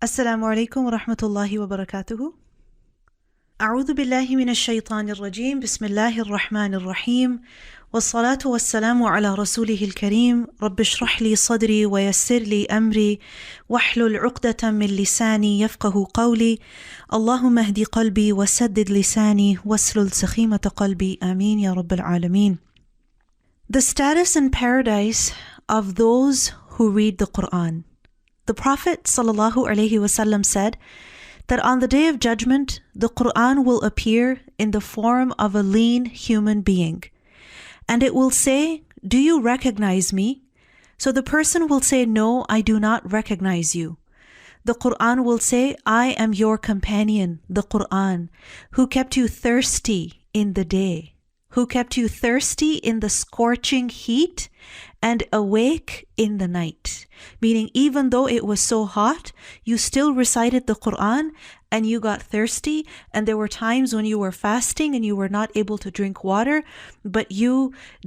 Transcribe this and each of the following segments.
السلام عليكم ورحمة الله وبركاته. أعوذ بالله من الشيطان الرجيم. بسم الله الرحمن الرحيم، والصلاة والسلام على رسوله الكريم. رب اشرح لي صدري ويسر لي أمري واحلل عقدة من لساني يفقه قولي. اللهم اهد قلبي وسدد لساني واسلل سخيمة قلبي. آمين يا رب العالمين. The status in paradise of those who read the Quran. The Prophet ﷺ said that on the Day of Judgment, the Quran will appear in the form of a lean human being. And it will say, "Do you recognize me?" So the person will say, "No, I do not recognize you." The Quran will say, "I am your companion, the Quran, who kept you thirsty in the day, who kept you thirsty in the scorching heat and awake in the night." Meaning, even though it was so hot, you still recited the Quran and you got thirsty, and there were times when you were fasting and you were not able to drink water, but you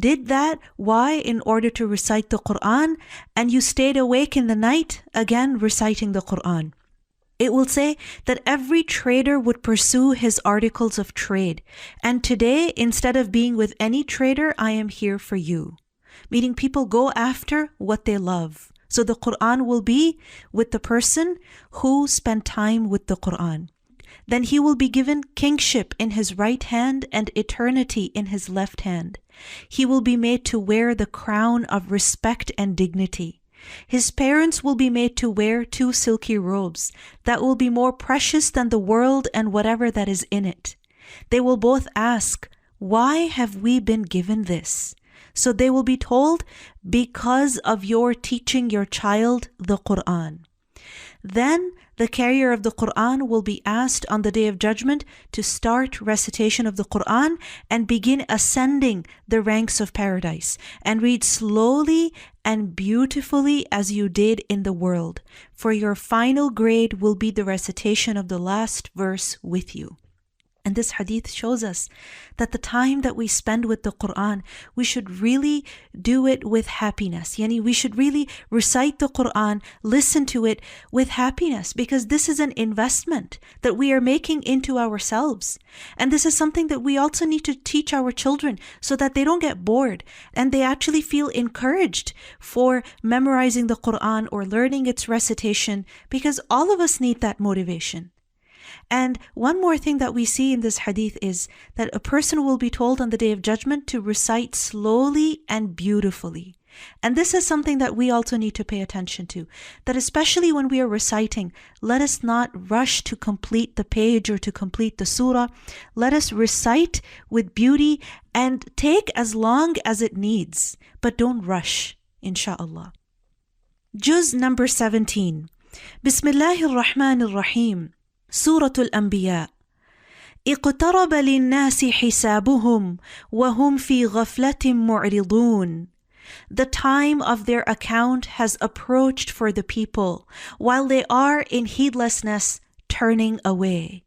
did that. Why? In order to recite the Quran, and you stayed awake in the night, again reciting the Quran. It will say that every trader would pursue his articles of trade. And today, instead of being with any trader, I am here for you. Meaning, people go after what they love. So the Quran will be with the person who spent time with the Quran. Then he will be given kingship in his right hand and eternity in his left hand. He will be made to wear the crown of respect and dignity. His parents will be made to wear 2 silky robes that will be more precious than the world and whatever that is in it. They will both ask, "Why have we been given this?" So they will be told, "Because of your teaching your child the Quran." Then the carrier of the Quran will be asked on the Day of Judgment to start recitation of the Quran and begin ascending the ranks of paradise and read slowly and beautifully as you did in the world. For your final grade will be the recitation of the last verse with you. And this hadith shows us that the time that we spend with the Quran, we should really do it with happiness. Yani we should really recite the Quran, listen to it with happiness, because this is an investment that we are making into ourselves. And this is something that we also need to teach our children so that they don't get bored and they actually feel encouraged for memorizing the Quran or learning its recitation, because all of us need that motivation. And one more thing that we see in this hadith is that a person will be told on the Day of Judgment to recite slowly and beautifully. And this is something that we also need to pay attention to, that especially when we are reciting, let us not rush to complete the page or to complete the surah. Let us recite with beauty and take as long as it needs, but don't rush, insha'Allah. Juz number 17. Bismillahir Rahmanir Rahim. سورة الأنبياء. اقترب للناس حسابهم وهم في غفلة معرضون. The time of their account has approached for the people, while they are in heedlessness turning away.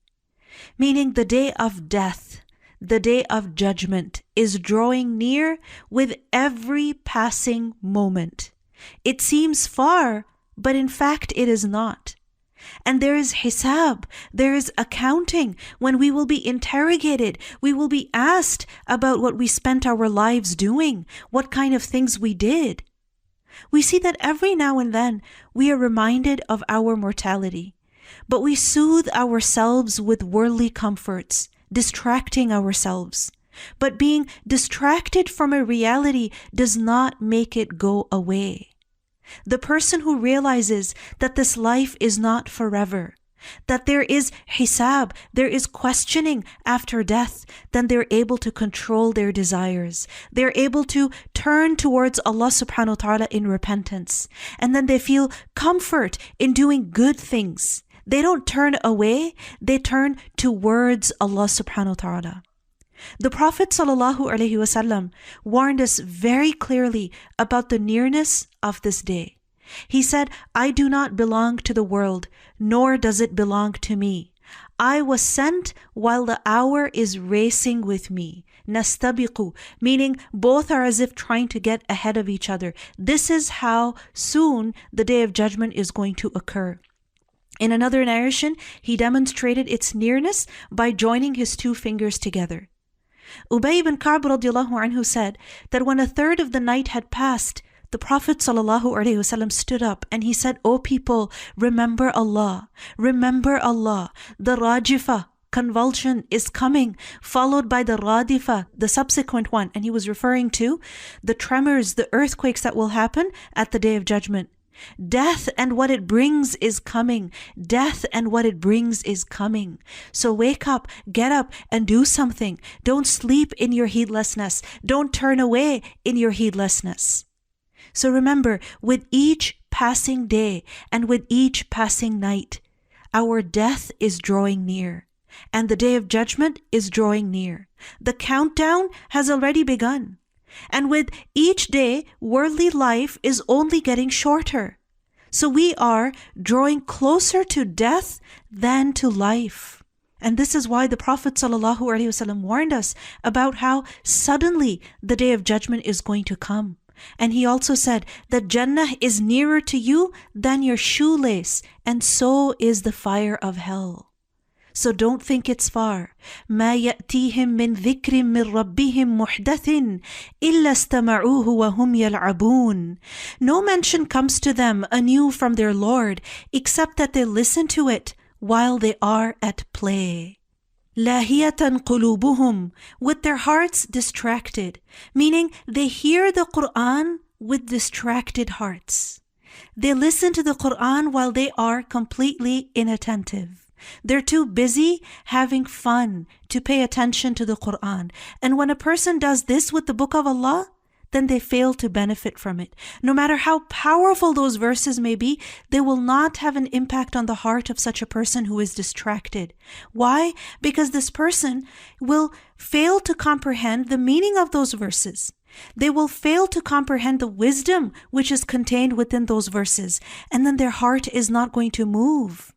Meaning the day of death, the day of judgment, is drawing near with every passing moment. It seems far, but in fact it is not. And there is hisab, there is accounting, when we will be interrogated, we will be asked about what we spent our lives doing, what kind of things we did. We see that every now and then we are reminded of our mortality, but we soothe ourselves with worldly comforts, distracting ourselves. But being distracted from a reality does not make it go away. The person who realizes that this life is not forever, that there is hisab, there is questioning after death, then they're able to control their desires. They're able to turn towards Allah subhanahu wa ta'ala in repentance. And then they feel comfort in doing good things. They don't turn away, they turn towards Allah subhanahu wa ta'ala. The Prophet ﷺ warned us very clearly about the nearness of this day. He said, "I do not belong to the world, nor does it belong to me. I was sent while the hour is racing with me." Nastabiqu, meaning both are as if trying to get ahead of each other. This is how soon the Day of Judgment is going to occur. In another narration, he demonstrated its nearness by joining his two fingers together. Ubay ibn Ka'b radiallahu anhu said that when a third of the night had passed, the Prophet ﷺ stood up and he said, "O people, remember Allah, remember Allah. The Rajifa, convulsion, is coming, followed by the Radifa, the subsequent one." And he was referring to the tremors, the earthquakes that will happen at the Day of Judgment. Death and what it brings is coming. Death and what it brings is coming. So wake up, get up and do something. Don't sleep in your heedlessness. Don't turn away in your heedlessness. So remember, with each passing day and with each passing night, our death is drawing near and the Day of Judgment is drawing near. The countdown has already begun. And with each day, worldly life is only getting shorter. So we are drawing closer to death than to life. And this is why the Prophet ﷺ warned us about how suddenly the Day of Judgment is going to come. And he also said that Jannah is nearer to you than your shoelace, and so is the fire of hell. So don't think it's far. مَا يَأْتِيهِم مِّن ذِكْرٍ مِّن رَبِّهِم مُحْدَثٍ إِلَّا اسْتَمَعُوهُ وَهُمْ يَلْعَبُونَ. No mention comes to them anew from their Lord, except that they listen to it while they are at play. لاهية قلوبهم, with their hearts distracted, meaning they hear the Quran with distracted hearts. They listen to the Quran while they are completely inattentive. They're too busy having fun to pay attention to the Quran. And when a person does this with the Book of Allah, then they fail to benefit from it. No matter how powerful those verses may be, they will not have an impact on the heart of such a person who is distracted. Why? Because this person will fail to comprehend the meaning of those verses. They will fail to comprehend the wisdom which is contained within those verses, and then their heart is not going to move.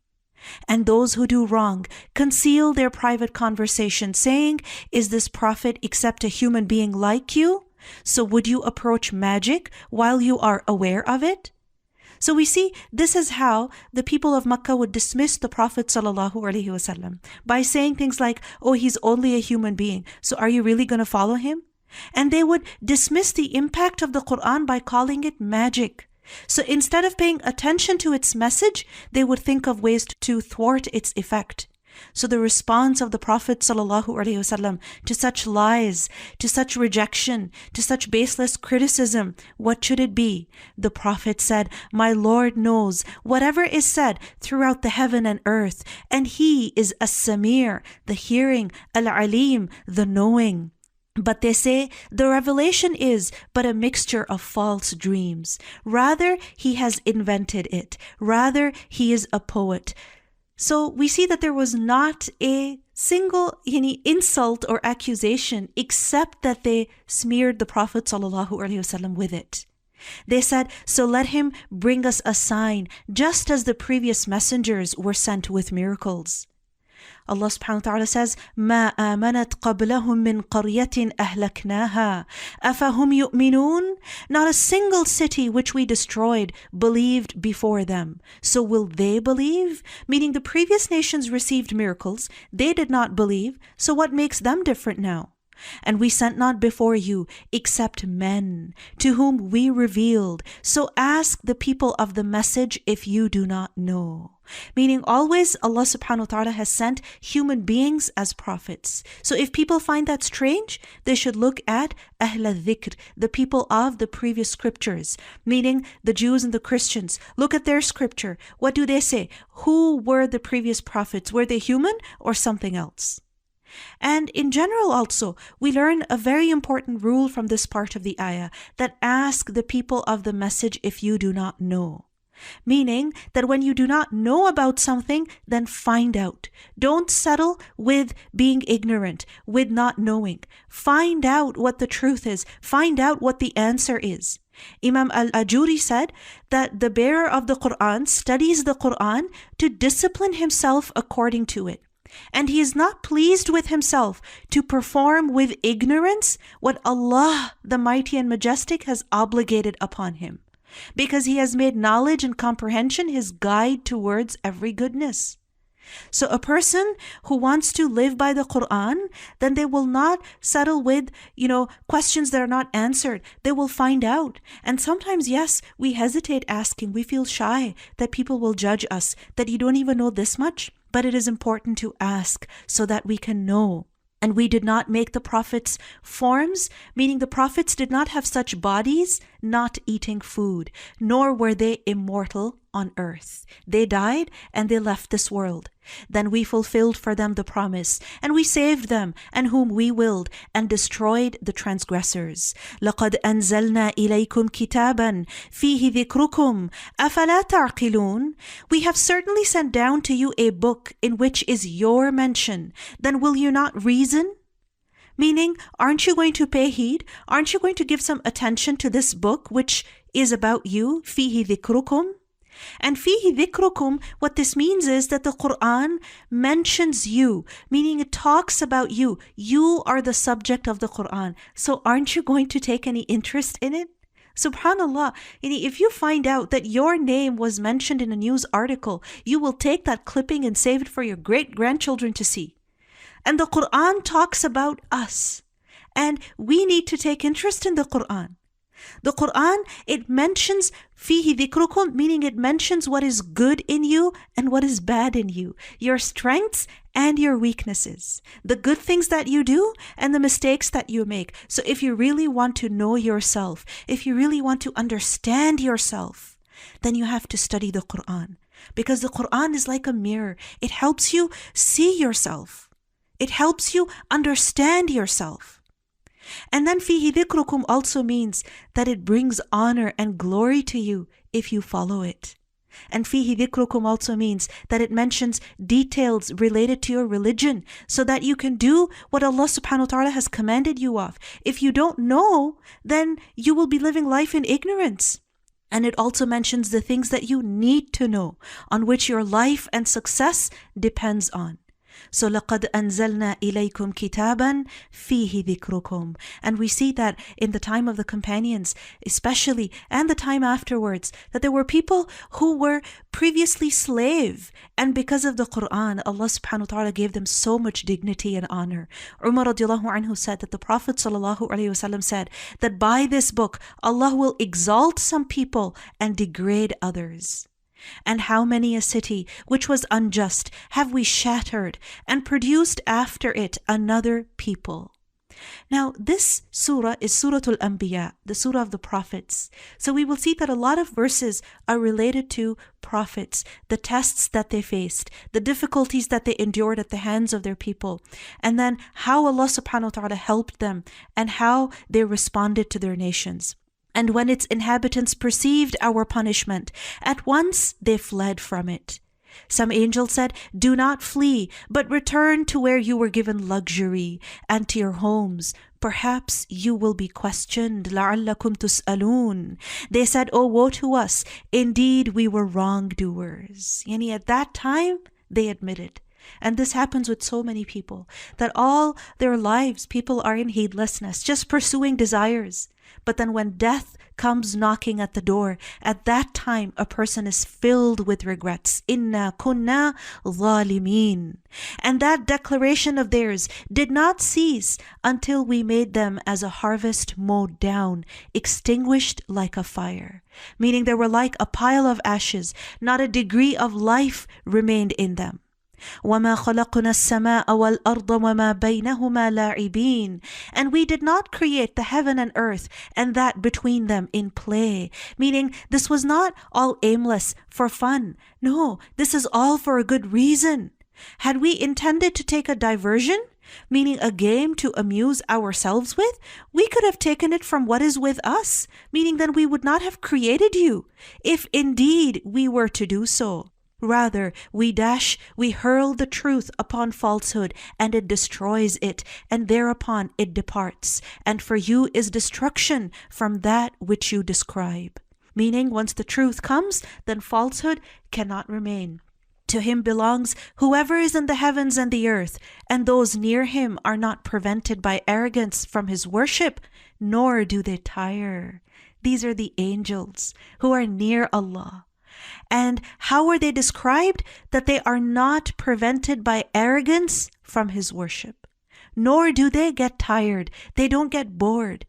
And those who do wrong conceal their private conversation, saying, "Is this prophet except a human being like you? So would you approach magic while you are aware of it?" So we see this is how the people of Makkah would dismiss the Prophet ﷺ by saying things like, "Oh, he's only a human being, so are you really going to follow him?" And they would dismiss the impact of the Quran by calling it magic. So instead of paying attention to its message, they would think of ways to thwart its effect. So the response of the Prophet ﷺ to such lies, to such rejection, to such baseless criticism, what should it be? The Prophet said, "My Lord knows whatever is said throughout the heaven and earth, and He is As-Samir, the hearing, Al-Alim, the knowing." But they say the revelation is but a mixture of false dreams. Rather, he has invented it. Rather, he is a poet. So we see that there was not a single insult or accusation except that they smeared the Prophet ﷺ with it. They said, "So let him bring us a sign, just as the previous messengers were sent with miracles." Allah subhanahu wa ta'ala says, مَا آمَنَتْ قَبْلَهُمْ مِنْ قَرْيَةٍ أَهْلَكْنَاهَا أَفَهُمْ يُؤْمِنُونَ. Not a single city which we destroyed believed before them. So will they believe? Meaning the previous nations received miracles. They did not believe. So what makes them different now? And we sent not before you except men to whom we revealed. So ask the people of the message if you do not know. Meaning always Allah subhanahu wa ta'ala has sent human beings as prophets. So if people find that strange, they should look at Ahl al-Dhikr, the people of the previous scriptures, meaning the Jews and the Christians. Look at their scripture. What do they say? Who were the previous prophets? Were they human or something else? And in general also, we learn a very important rule from this part of the ayah, that ask the people of the message if you do not know. Meaning that when you do not know about something, then find out. Don't settle with being ignorant, with not knowing. Find out what the truth is. Find out what the answer is. Imam al-Ajuri said that the bearer of the Quran studies the Quran to discipline himself according to it. And he is not pleased with himself to perform with ignorance what Allah, the Mighty and Majestic, has obligated upon him. because He has made knowledge and comprehension His guide towards every goodness. So a person who wants to live by the Quran, then they will not settle with, questions that are not answered. They will find out. And sometimes, yes, we hesitate asking. We feel shy that people will judge us, that you don't even know this much. But it is important to ask so that we can know. And we did not make the prophets forms, meaning the prophets did not have such bodies not eating food, nor were they immortal on earth. They died and they left this world. Then we fulfilled for them the promise, and we saved them and whom we willed, and destroyed the transgressors. لَقَدْ أَنزَلْنَا إِلَيْكُمْ كِتَابًا فِيهِ ذِكْرُكُمْ أَفَلَا تَعْقِلُونَ. We have certainly sent down to you a book in which is your mention. Then will you not reason? Meaning, aren't you going to pay heed? Aren't you going to give some attention to this book which is about you? فِيهِ ذِكْرُكُمْ. And fihi dhikrukum, what this means is that the Quran mentions you, meaning it talks about you. You are the subject of the Quran. So aren't you going to take any interest in it? Subhanallah, if you find out that your name was mentioned in a news article, you will take that clipping and save it for your great-grandchildren to see. And the Quran talks about us. And we need to take interest in the Quran. The Quran, it mentions fihi dhikrukum, meaning it mentions what is good in you and what is bad in you, your strengths and your weaknesses, the good things that you do and the mistakes that you make. So if you really want to know yourself, if you really want to understand yourself, then you have to study the Quran, because the Quran is like a mirror. It helps you see yourself. It helps you understand yourself. And then fihi dhikrukum also means that it brings honor and glory to you if you follow it. And fihi dhikrukum also means that it mentions details related to your religion so that you can do what Allah subhanahu wa ta'ala has commanded you of. If you don't know, then you will be living life in ignorance. And it also mentions the things that you need to know, on which your life and success depends on. So لَقَدْ أَنزَلْنَا إِلَيْكُمْ كِتَابًا فِيهِ ذِكْرُكُمْ. And we see that in the time of the companions, especially, and the time afterwards, that there were people who were previously slave. And because of the Quran, Allah subhanahu wa ta'ala gave them so much dignity and honor. Umar radiallahu anhu said that the Prophet sallallahu alaihi wasallam said that by this book, Allah will exalt some people and degrade others. And how many a city which was unjust have we shattered and produced after it another people. Now this surah is Suratul Anbiya, the surah of the prophets. So we will see that a lot of verses are related to prophets, the tests that they faced, the difficulties that they endured at the hands of their people, and then how Allah subhanahu wa ta'ala helped them and how they responded to their nations. And when its inhabitants perceived our punishment, at once they fled from it. Some angel said, "Do not flee, but return to where you were given luxury and to your homes. Perhaps you will be questioned. لَعَلَّكُمْ تُسْأَلُونَ." They said, "Oh, woe to us. Indeed, we were wrongdoers." Yani at that time, they admitted. And this happens with so many people, that all their lives, people are in heedlessness, just pursuing desires. But then when death comes knocking at the door, at that time a person is filled with regrets. Inna kunna zalimin. And that declaration of theirs did not cease until we made them as a harvest mowed down, extinguished like a fire. Meaning they were like a pile of ashes, not a degree of life remained in them. وَمَا خَلَقْنَا السَّمَاءَ وَالْأَرْضَ وَمَا بَيْنَهُمَا لَاعِبِينَ. And we did not create the heaven and earth and that between them in play. Meaning this was not all aimless for fun. No, this is all for a good reason. Had we intended to take a diversion, meaning a game to amuse ourselves with, we could have taken it from what is with us, meaning then we would not have created you, if indeed we were to do so. Rather, we hurl the truth upon falsehood, and it destroys it, and thereupon it departs. And for you is destruction from that which you describe. Meaning, once the truth comes, then falsehood cannot remain. To him belongs whoever is in the heavens and the earth, and those near him are not prevented by arrogance from his worship, nor do they tire. These are the angels who are near Allah. And how are they described? That they are not prevented by arrogance from His worship, nor do they get tired. They don't get bored.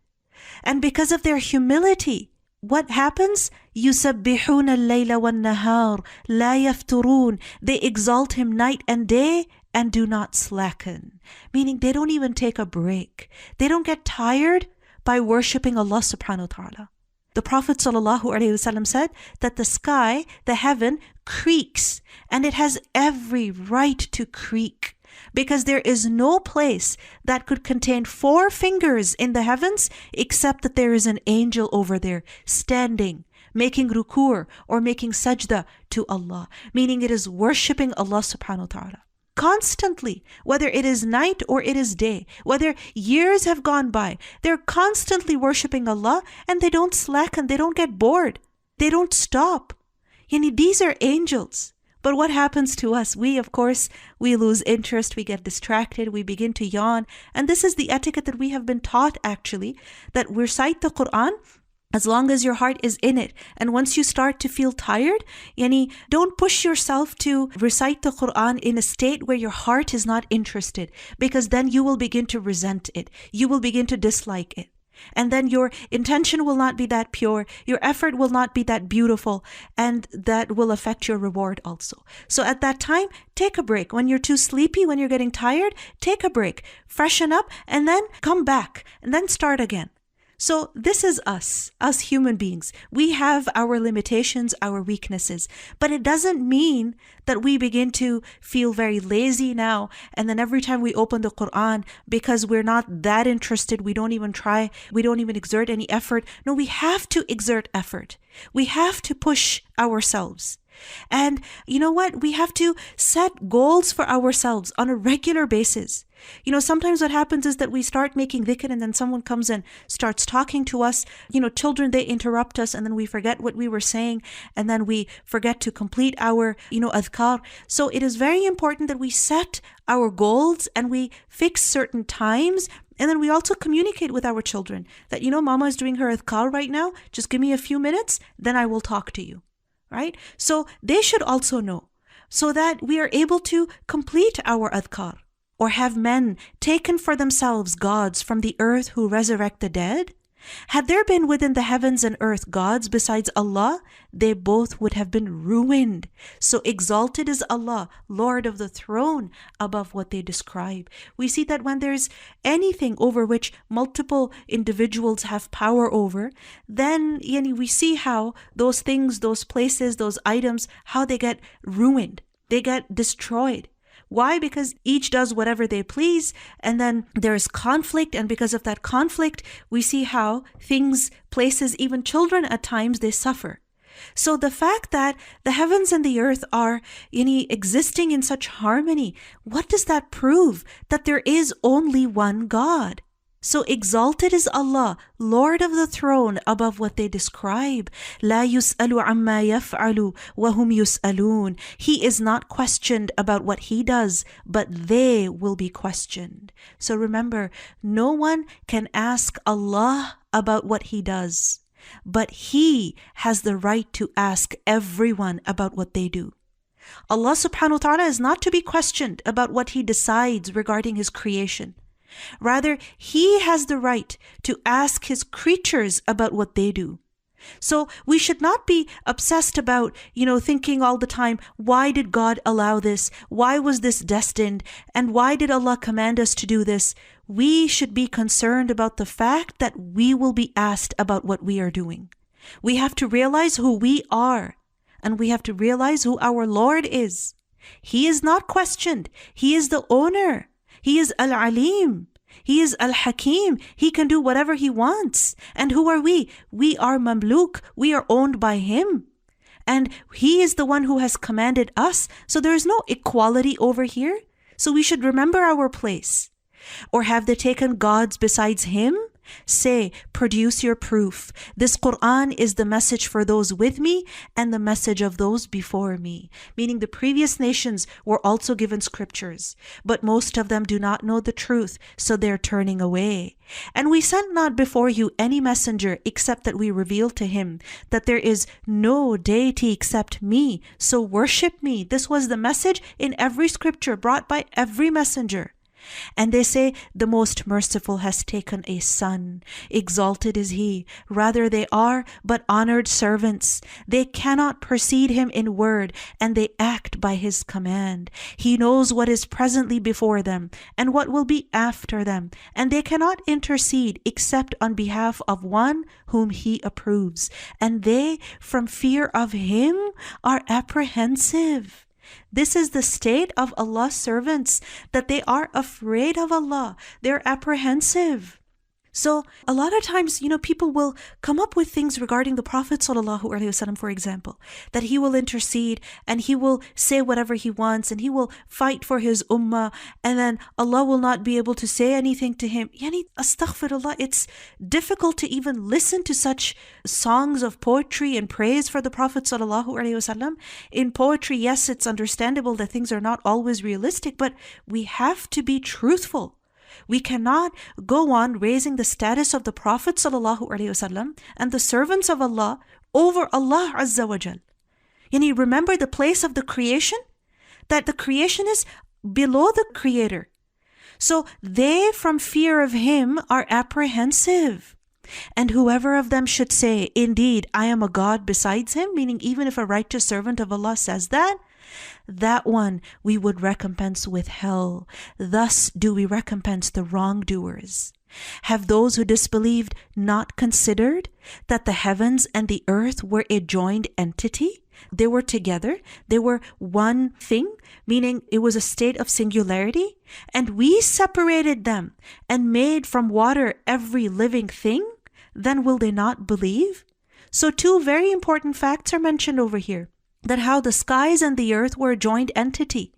And because of their humility, what happens? يُسَبِّحُونَ اللَّيْلَ وَالنَّهَارِ لَا يَفْتُرُونَ. They exalt Him night and day and do not slacken. Meaning they don't even take a break. They don't get tired by worshipping Allah subhanahu wa ta'ala. The Prophet ﷺ said that the sky, the heaven, creaks, and it has every right to creak, because there is no place that could contain 4 fingers in the heavens except that there is an angel over there standing, making ruku' or making sajda to Allah, meaning it is worshipping Allah subhanahu wa ta'ala. Constantly, whether it is night or it is day, whether years have gone by, they're constantly worshipping Allah, and they don't slacken, they don't get bored, they don't stop. These are angels. But what happens to us? We, of course, we lose interest, we get distracted, we begin to yawn. And this is the etiquette that we have been taught, actually, that we recite the Quran as long as your heart is in it. And once you start to feel tired, don't push yourself to recite the Quran in a state where your heart is not interested, because then you will begin to resent it. You will begin to dislike it. And then your intention will not be that pure. Your effort will not be that beautiful. And that will affect your reward also. So at that time, take a break. When you're too sleepy, when you're getting tired, take a break. Freshen up and then come back and then start again. So this is us human beings. We have our limitations, our weaknesses, but it doesn't mean that we begin to feel very lazy now. And then every time we open the Quran, because we're not that interested, we don't even try, we don't even exert any effort. No, we have to exert effort. We have to push ourselves. And you know what? We have to set goals for ourselves on a regular basis. Sometimes what happens is that we start making dhikr and then someone comes and starts talking to us. Children, they interrupt us and then we forget what we were saying and then we forget to complete our, adhkar. So it is very important that we set our goals and we fix certain times. And then we also communicate with our children that, Mama is doing her adhkar right now. Just give me a few minutes, then I will talk to you. Right? So they should also know, so that we are able to complete our adhkar. Or have men taken for themselves gods from the earth who resurrect the dead? Had there been within the heavens and earth gods besides Allah, they both would have been ruined. So exalted is Allah, Lord of the throne, above what they describe. We see that when there's anything over which multiple individuals have power over, then we see how those things, those places, those items, how they get ruined. They get destroyed. Why? Because each does whatever they please, and then there's conflict, and because of that conflict, we see how things, places, even children at times, they suffer. So the fact that the heavens and the earth are existing in such harmony, what does that prove? That there is only one God. So exalted is Allah, Lord of the throne, above what they describe. لا يسأل عما يفعل وهم يسألون. He is not questioned about what He does, but they will be questioned. So remember, no one can ask Allah about what He does, but He has the right to ask everyone about what they do. Allah subhanahu wa ta'ala is not to be questioned about what He decides regarding His creation. Rather, He has the right to ask His creatures about what they do. So we should not be obsessed about, thinking all the time, why did God allow this? Why was this destined? And why did Allah command us to do this? We should be concerned about the fact that we will be asked about what we are doing. We have to realize who we are, and we have to realize who our Lord is. He is not questioned. He is the owner. He is Al-Alim. He is Al-Hakim. He can do whatever He wants. And who are we? We are Mamluk. We are owned by Him. And He is the one who has commanded us. So there is no equality over here. So we should remember our place. Or have they taken gods besides Him? Say, produce your proof. This Quran is the message for those with me and the message of those before me. Meaning the previous nations were also given scriptures, but most of them do not know the truth, so they're turning away. And we sent not before you any messenger except that we revealed to him that there is no deity except me, so worship me. This was the message in every scripture brought by every messenger. And they say, the Most Merciful has taken a son. Exalted is he. Rather they are but honored servants. They cannot precede him in word, and they act by his command. He knows what is presently before them, and what will be after them. And they cannot intercede except on behalf of one whom he approves. And they, from fear of him, are apprehensive. This is the state of Allah's servants, that they are afraid of Allah. They're apprehensive. So a lot of times, people will come up with things regarding the Prophet ﷺ, for example, that he will intercede and he will say whatever he wants and he will fight for his ummah, and then Allah will not be able to say anything to him. Astaghfirullah, it's difficult to even listen to such songs of poetry and praise for the Prophet ﷺ. In poetry, yes, it's understandable that things are not always realistic, but we have to be truthful. We cannot go on raising the status of the Prophet ﷺ and the servants of Allah over Allah Azza wa Jal. Remember the place of the creation? That the creation is below the Creator. So they, from fear of him, are apprehensive. And whoever of them should say, indeed, I am a God besides him, meaning even if a righteous servant of Allah says that one we would recompense with hell. Thus do we recompense the wrongdoers. Have those who disbelieved not considered that the heavens and the earth were a joined entity? They were together. They were one thing, meaning it was a state of singularity. And we separated them and made from water every living thing. Then will they not believe? So two very important facts are mentioned over here. That how the skies and the earth were a joined entity.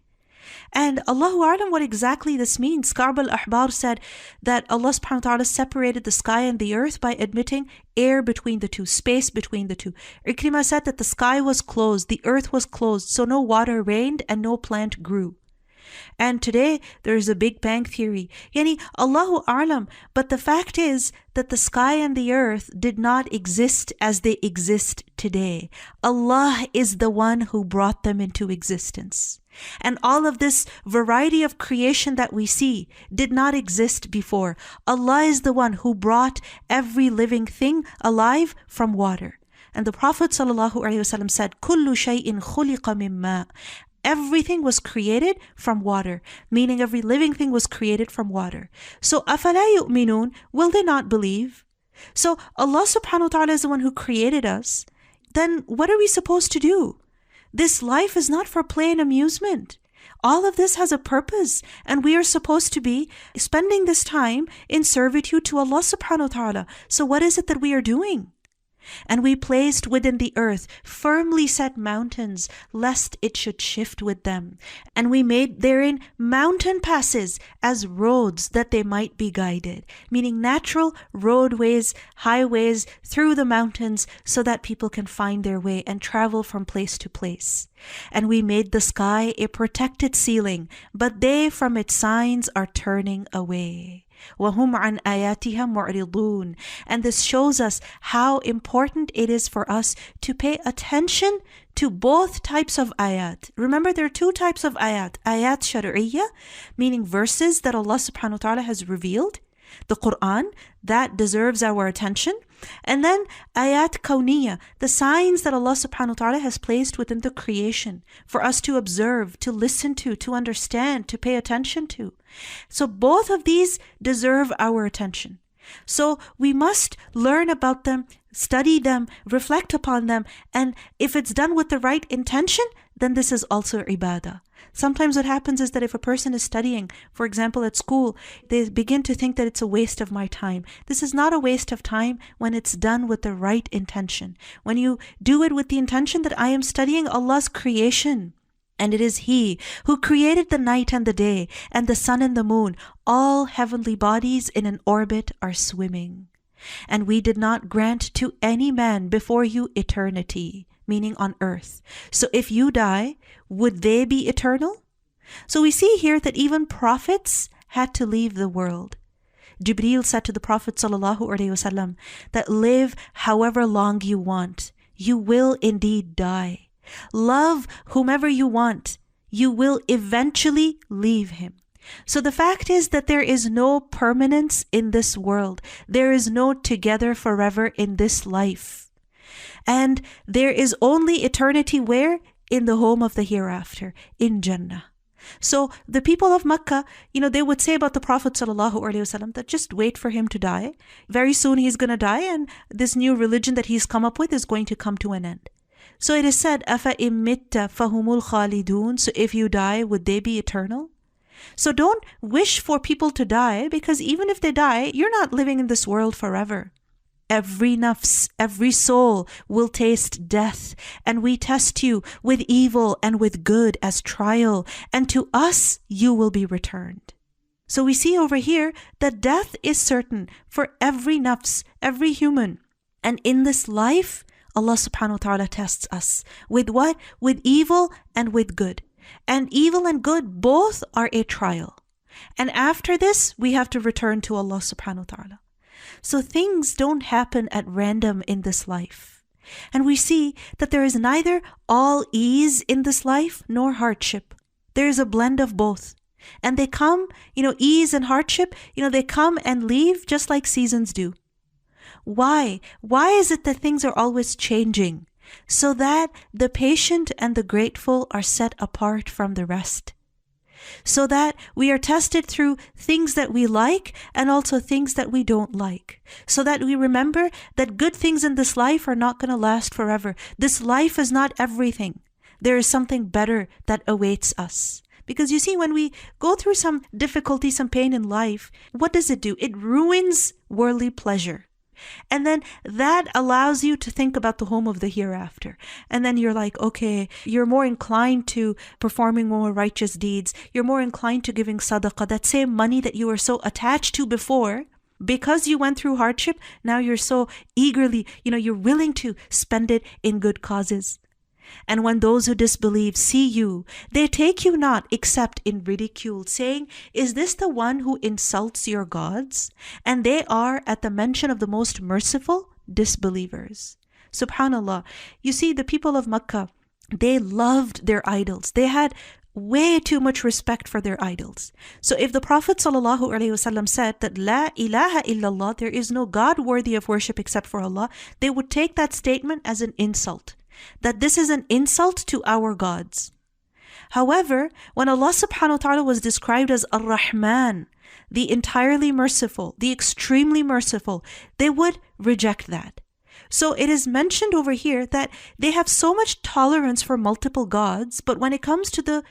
And Allahu A'lam what exactly this means. Ka'b al-Ahbar said that Allah subhanahu wa ta'ala separated the sky and the earth by admitting air between the two, space between the two. Ikrimah said that the sky was closed, the earth was closed, so no water rained and no plant grew. And today there is a Big Bang theory. Allahu A'lam, but the fact is that the sky and the earth did not exist as they exist today. Allah is the one who brought them into existence. And all of this variety of creation that we see did not exist before. Allah is the one who brought every living thing alive from water. And the Prophet ﷺ said, كُلُّ شَيْءٍ خُلِقَ مِن مَّاءٍ. Everything was created from water, meaning every living thing was created from water. So, أَفَلَا يُؤْمِنُونَ, will they not believe? So, Allah subhanahu wa ta'ala is the one who created us. Then what are we supposed to do? This life is not for play and amusement. All of this has a purpose, and we are supposed to be spending this time in servitude to Allah subhanahu wa ta'ala. So what is it that we are doing? And we placed within the earth firmly set mountains, lest it should shift with them. And we made therein mountain passes as roads that they might be guided, meaning natural roadways, highways through the mountains so that people can find their way and travel from place to place. And we made the sky a protected ceiling, but they from its signs are turning away. وَهُمْ عَنْ آيَاتِهَا مُعْرِضُونَ. And this shows us how important it is for us to pay attention to both types of ayat. Remember, there are two types of ayat. Ayat shar'iyya, meaning verses that Allah subhanahu wa ta'ala has revealed. The Quran, that deserves our attention. And then ayat kawniyya, the signs that Allah subhanahu wa ta'ala has placed within the creation for us to observe, to listen to understand, to pay attention to. So both of these deserve our attention. So we must learn about them, study them, reflect upon them, and if it's done with the right intention, then this is also ibadah. Sometimes what happens is that if a person is studying, for example, at school, they begin to think that it's a waste of my time. This is not a waste of time when it's done with the right intention. When you do it with the intention that I am studying Allah's creation, And it is He who created the night and the day, and the sun and the moon. All heavenly bodies in an orbit are swimming. And we did not grant to any man before you eternity, meaning on earth. So if you die, would they be eternal? So we see here that even prophets had to leave the world. Jibreel said to the Prophet ﷺ that live however long you want. You will indeed die. Love whomever you want. You will eventually leave him. So the fact is that there is no permanence in this world. There is no together forever in this life. And there is only eternity where? In the home of the hereafter, in Jannah. So the people of Mecca, they would say about the Prophet ﷺ that just wait for him to die. Very soon he's going to die, and this new religion that he's come up with is going to come to an end. So it is said, أَفَإِن مِتَّ فَهُمُ الْخَالِدُونَ. So if you die, would they be eternal? So don't wish for people to die, because even if they die, you're not living in this world forever. Every nafs, every soul will taste death, and we test you with evil and with good as trial, and to us you will be returned. So we see over here that death is certain for every nafs, every human. And in this life, Allah subhanahu wa ta'ala tests us. With what? With evil and with good. And evil and good both are a trial. And after this, we have to return to Allah subhanahu wa ta'ala. So things don't happen at random in this life. And we see that there is neither all ease in this life nor hardship. There is a blend of both. And they come, ease and hardship, they come and leave just like seasons do. Why? Why is it that things are always changing? So that the patient and the grateful are set apart from the rest. So that we are tested through things that we like and also things that we don't like. So that we remember that good things in this life are not going to last forever. This life is not everything. There is something better that awaits us. Because you see, when we go through some difficulty, some pain in life, what does it do? It ruins worldly pleasure. And then that allows you to think about the home of the hereafter. And then you're like, okay, you're more inclined to performing more righteous deeds. You're more inclined to giving sadaqah. That same money that you were so attached to before, because you went through hardship, now you're so eagerly, you're willing to spend it in good causes. And when those who disbelieve see you, they take you not except in ridicule, saying, is this the one who insults your gods? And they are, at the mention of the most merciful, disbelievers. Subhanallah. You see, the people of Makkah, they loved their idols. They had way too much respect for their idols. So if the Prophet ﷺ said that La ilaha illallah, there is no God worthy of worship except for Allah, they would take that statement as an insult. That this is an insult to our gods. However, when Allah subhanahu wa ta'ala was described as Ar-Rahman, the entirely merciful, the extremely merciful, they would reject that. So it is mentioned over here that they have so much tolerance for multiple gods, but when it comes to the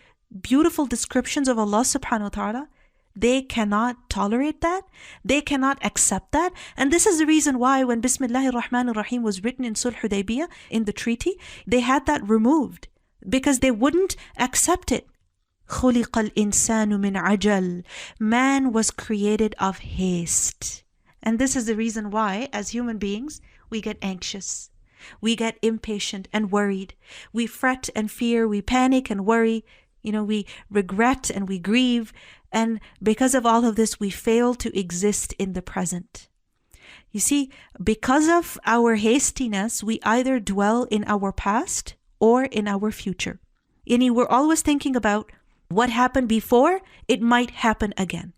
beautiful descriptions of Allah subhanahu wa ta'ala, they cannot tolerate that. They cannot accept that. And this is the reason why when Bismillahir Rahmanir Rahim was written in Sulh Hudaybiyah, in the treaty, they had that removed because they wouldn't accept it. خُلِقَ الْإِنسَانُ مِنْ عَجَلٍ. Man was created of haste. And this is the reason why, as human beings, we get anxious. We get impatient and worried. We fret and fear. We panic and worry. We regret and we grieve. And because of all of this, we fail to exist in the present. You see, because of our hastiness, we either dwell in our past or in our future. We're always thinking about what happened before, it might happen again.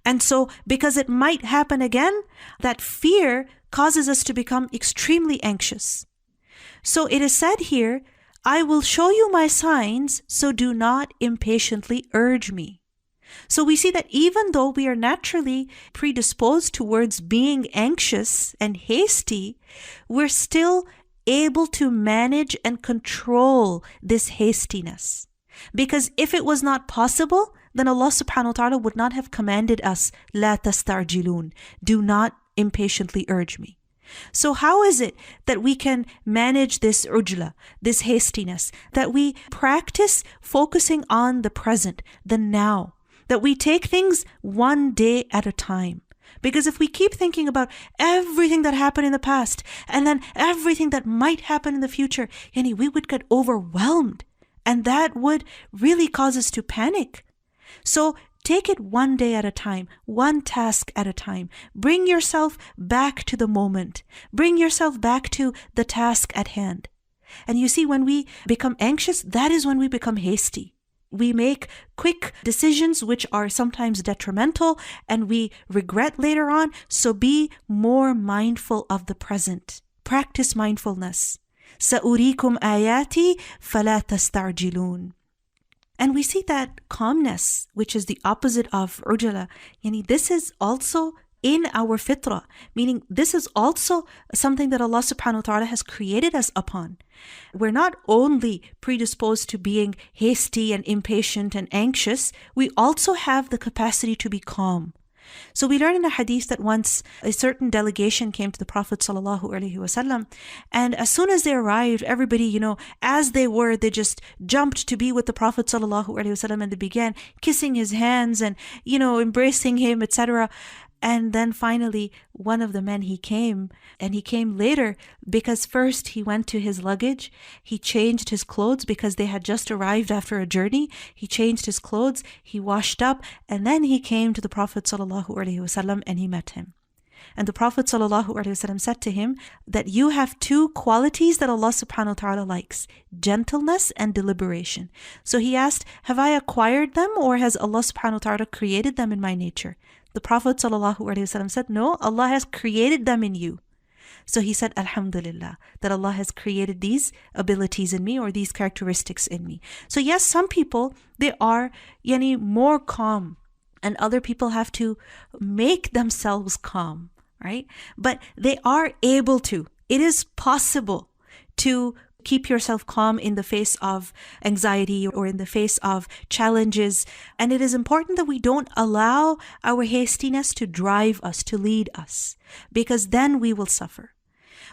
And so, because it might happen again, that fear causes us to become extremely anxious. So it is said here, I will show you my signs, so do not impatiently urge me. So we see that even though we are naturally predisposed towards being anxious and hasty, we're still able to manage and control this hastiness. Because if it was not possible, then Allah subhanahu wa ta'ala would not have commanded us, La tastarjilun, do not impatiently urge me. So how is it that we can manage this ujla, this hastiness, that we practice focusing on the present, the now, that we take things one day at a time? Because if we keep thinking about everything that happened in the past and then everything that might happen in the future, we would get overwhelmed, and that would really cause us to panic. So take it one day at a time, one task at a time. Bring yourself back to the moment. Bring yourself back to the task at hand. And you see, when we become anxious, that is when we become hasty. We make quick decisions which are sometimes detrimental and we regret later on. So be more mindful of the present. Practice mindfulness. سأريكم آياتي فلا تستعجلون. And we see that calmness, which is the opposite of ujala, this is also in our fitrah, meaning this is also something that Allah subhanahu wa ta'ala has created us upon. We're not only predisposed to being hasty and impatient and anxious, we also have the capacity to be calm. So we learn in a hadith that once a certain delegation came to the Prophet ﷺ, and as soon as they arrived, everybody, as they were, they just jumped to be with the Prophet ﷺ, and they began kissing his hands and, embracing him, etc. And then finally, one of the men, he came later because first he went to his luggage, he changed his clothes because they had just arrived after a journey, he changed his clothes, he washed up, and then he came to the Prophet ﷺ and he met him. And the Prophet ﷺ said to him that you have two qualities that Allah subhanahu wa ta'ala likes, gentleness and deliberation. So he asked, have I acquired them or has Allah subhanahu wa ta'ala created them in my nature? The Prophet ﷺ said, no, Allah has created them in you. So he said, Alhamdulillah, that Allah has created these abilities in me or these characteristics in me. So yes, some people, they are more calm, and other people have to make themselves calm, right? But they are able to. It is possible to keep yourself calm in the face of anxiety or in the face of challenges. And it is important that we don't allow our hastiness to drive us, to lead us, because then we will suffer.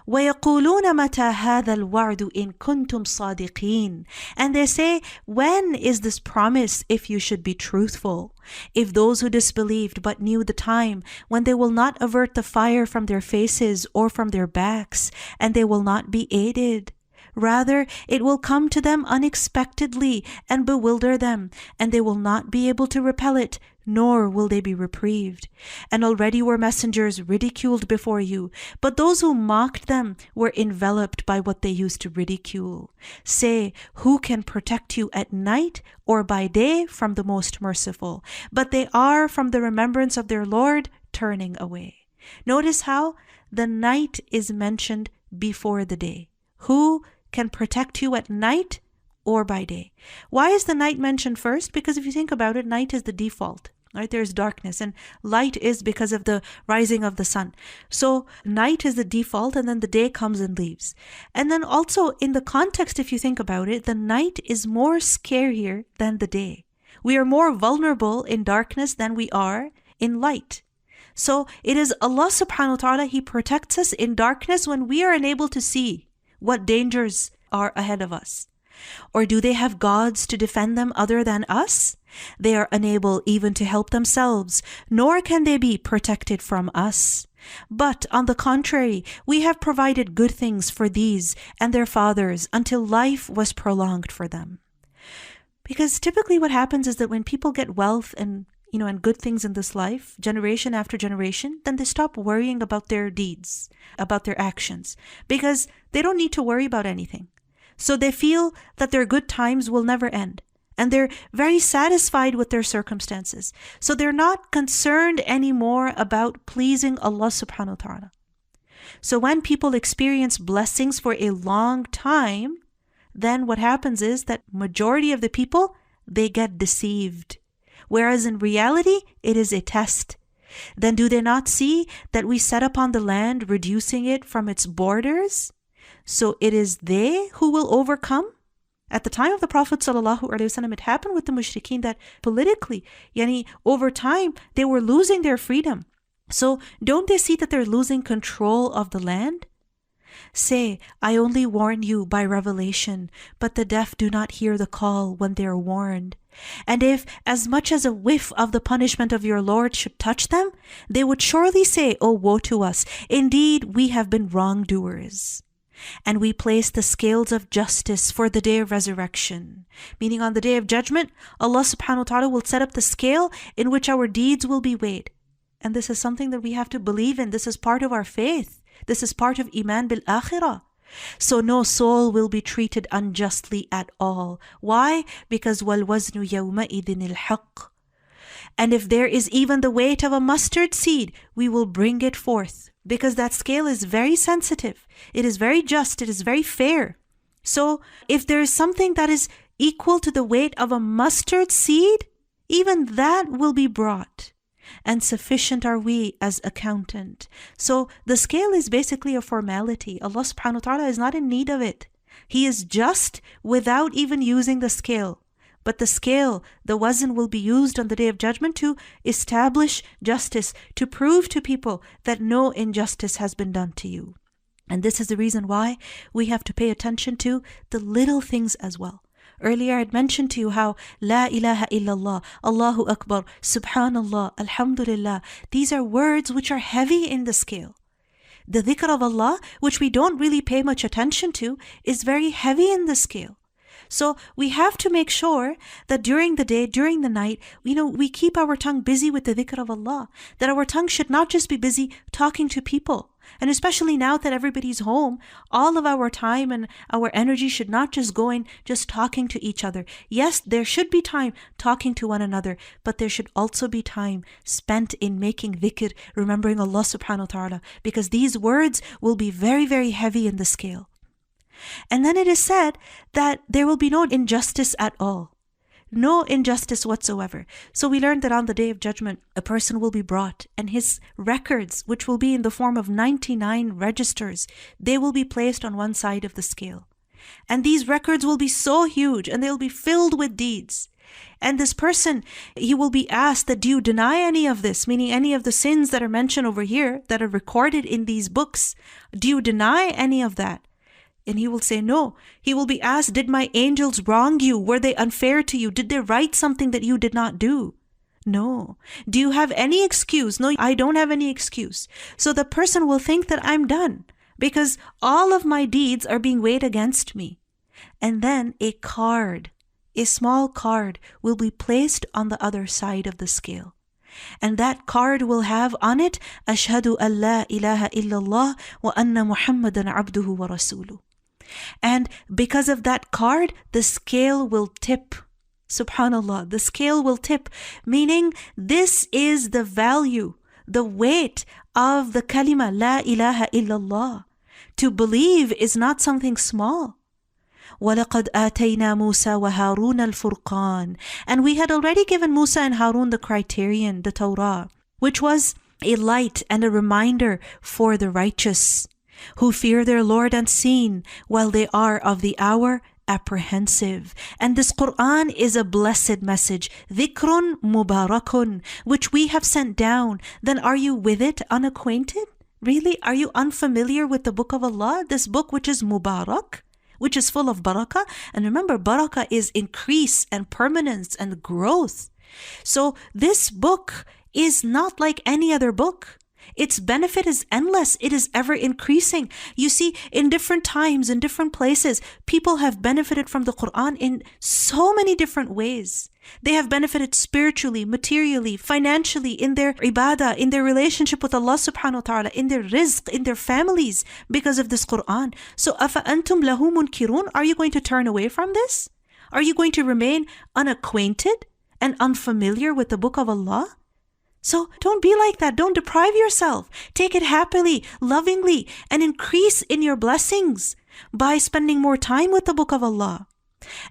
وَيَقُولُونَ مَتَى هَذَا الْوَعْدُ إِن كُنْتُمْ صَادِقِينَ. And they say, when is this promise if you should be truthful? If those who disbelieved but knew the time when they will not avert the fire from their faces or from their backs, and they will not be aided. Rather, it will come to them unexpectedly and bewilder them, and they will not be able to repel it, nor will they be reprieved. And already were messengers ridiculed before you, but those who mocked them were enveloped by what they used to ridicule. Say, who can protect you at night or by day from the Most Merciful? But they are from the remembrance of their Lord turning away. Notice how the night is mentioned before the day. Who can protect you at night or by day? Why is the night mentioned first? Because if you think about it, night is the default, right? There's darkness, and light is because of the rising of the sun. So night is the default, and then the day comes and leaves. And then also in the context, if you think about it, the night is more scarier than the day. We are more vulnerable in darkness than we are in light. So it is Allah subhanahu wa ta'ala, He protects us in darkness when we are unable to see what dangers are ahead of us. Or do they have gods to defend them other than us? They are unable even to help themselves, nor can they be protected from us. But on the contrary, we have provided good things for these and their fathers until life was prolonged for them. Because typically what happens is that when people get wealth and good things in this life, generation after generation, then they stop worrying about their deeds, about their actions, because they don't need to worry about anything. So they feel that their good times will never end, and they're very satisfied with their circumstances. So they're not concerned anymore about pleasing Allah subhanahu wa ta'ala. So when people experience blessings for a long time, then what happens is that majority of the people, they get deceived. Whereas in reality, it is a test. Then do they not see that we set upon the land, reducing it from its borders? So it is they who will overcome? At the time of the Prophet ﷺ, it happened with the mushrikeen that politically, over time, they were losing their freedom. So don't they see that they're losing control of the land? Say, I only warn you by revelation, but the deaf do not hear the call when they are warned. And if as much as a whiff of the punishment of your Lord should touch them, they would surely say, Oh, woe to us! Indeed, we have been wrongdoers. And we place the scales of justice for the day of resurrection. Meaning on the day of judgment, Allah subhanahu wa ta'ala will set up the scale in which our deeds will be weighed. And this is something that we have to believe in. This is part of our faith. This is part of Iman bil Akhirah. So no soul will be treated unjustly at all. Why? Because وَالْوَزْنُ يَوْمَئِذٍ الْحَقِّ. And if there is even the weight of a mustard seed, we will bring it forth. Because that scale is very sensitive. It is very just. It is very fair. So if there is something that is equal to the weight of a mustard seed, even that will be brought. And sufficient are we as accountant. So the scale is basically a formality. Allah subhanahu wa ta'ala is not in need of it. He is just without even using the scale. But the scale, the wazn, will be used on the Day of Judgment to establish justice, to prove to people that no injustice has been done to you. And this is the reason why we have to pay attention to the little things as well. Earlier I had mentioned to you how La ilaha illallah, Allahu Akbar, Subhanallah, Alhamdulillah. These are words which are heavy in the scale. The dhikr of Allah, which we don't really pay much attention to, is very heavy in the scale. So we have to make sure that during the day, during the night, we keep our tongue busy with the dhikr of Allah. That our tongue should not just be busy talking to people. And especially now that everybody's home, all of our time and our energy should not just go in just talking to each other. Yes, there should be time talking to one another, but there should also be time spent in making dhikr, remembering Allah subhanahu wa ta'ala, because these words will be very, very heavy in the scale. And then it is said that there will be no injustice at all. No injustice whatsoever. So we learned that on the Day of Judgment, a person will be brought and his records, which will be in the form of 99 registers, they will be placed on one side of the scale. And these records will be so huge and they'll be filled with deeds. And this person, he will be asked that, do you deny any of this? Meaning any of the sins that are mentioned over here, that are recorded in these books. Do you deny any of that? And he will say no. He will be asked, did my angels wrong you? Were they unfair to you? Did they write something that you did not do? No. Do you have any excuse? No, I don't have any excuse. So the person will think that I'm done because all of my deeds are being weighed against me. And then a small card will be placed on the other side of the scale. And that card will have on it, Ashhadu an la ilaha illallah wa anna Muhammadan abduhu wa rasuluh. And because of that card, the scale will tip. Subhanallah, the scale will tip, meaning this is the value, the weight of the kalima, La ilaha illallah. To believe is not something small. وَلَقَدْ آتَيْنَا مُوسَى وَهَارُونَ الْفُرْقَانِ. And we had already given Musa and Harun the criterion, the Torah, which was a light and a reminder for the righteous, who fear their Lord unseen, while they are of the hour apprehensive. And this Quran is a blessed message, dhikrun mubarakun, which we have sent down. Then are you with it unacquainted? Really? Are you unfamiliar with the book of Allah? This book which is Mubarak, which is full of barakah. And remember, barakah is increase and permanence and growth. So this book is not like any other book. Its benefit is endless. It is ever increasing. You see, in different times, in different places, people have benefited from the Quran in so many different ways. They have benefited spiritually, materially, financially, in their ibadah, in their relationship with Allah subhanahu wa ta'ala, in their rizq, in their families, because of this Quran. So, أَفَأَنْتُمْ لَهُ مُنْكِرُونَ? Are you going to turn away from this? Are you going to remain unacquainted and unfamiliar with the book of Allah? So don't be like that. Don't deprive yourself. Take it happily, lovingly, and increase in your blessings by spending more time with the book of Allah.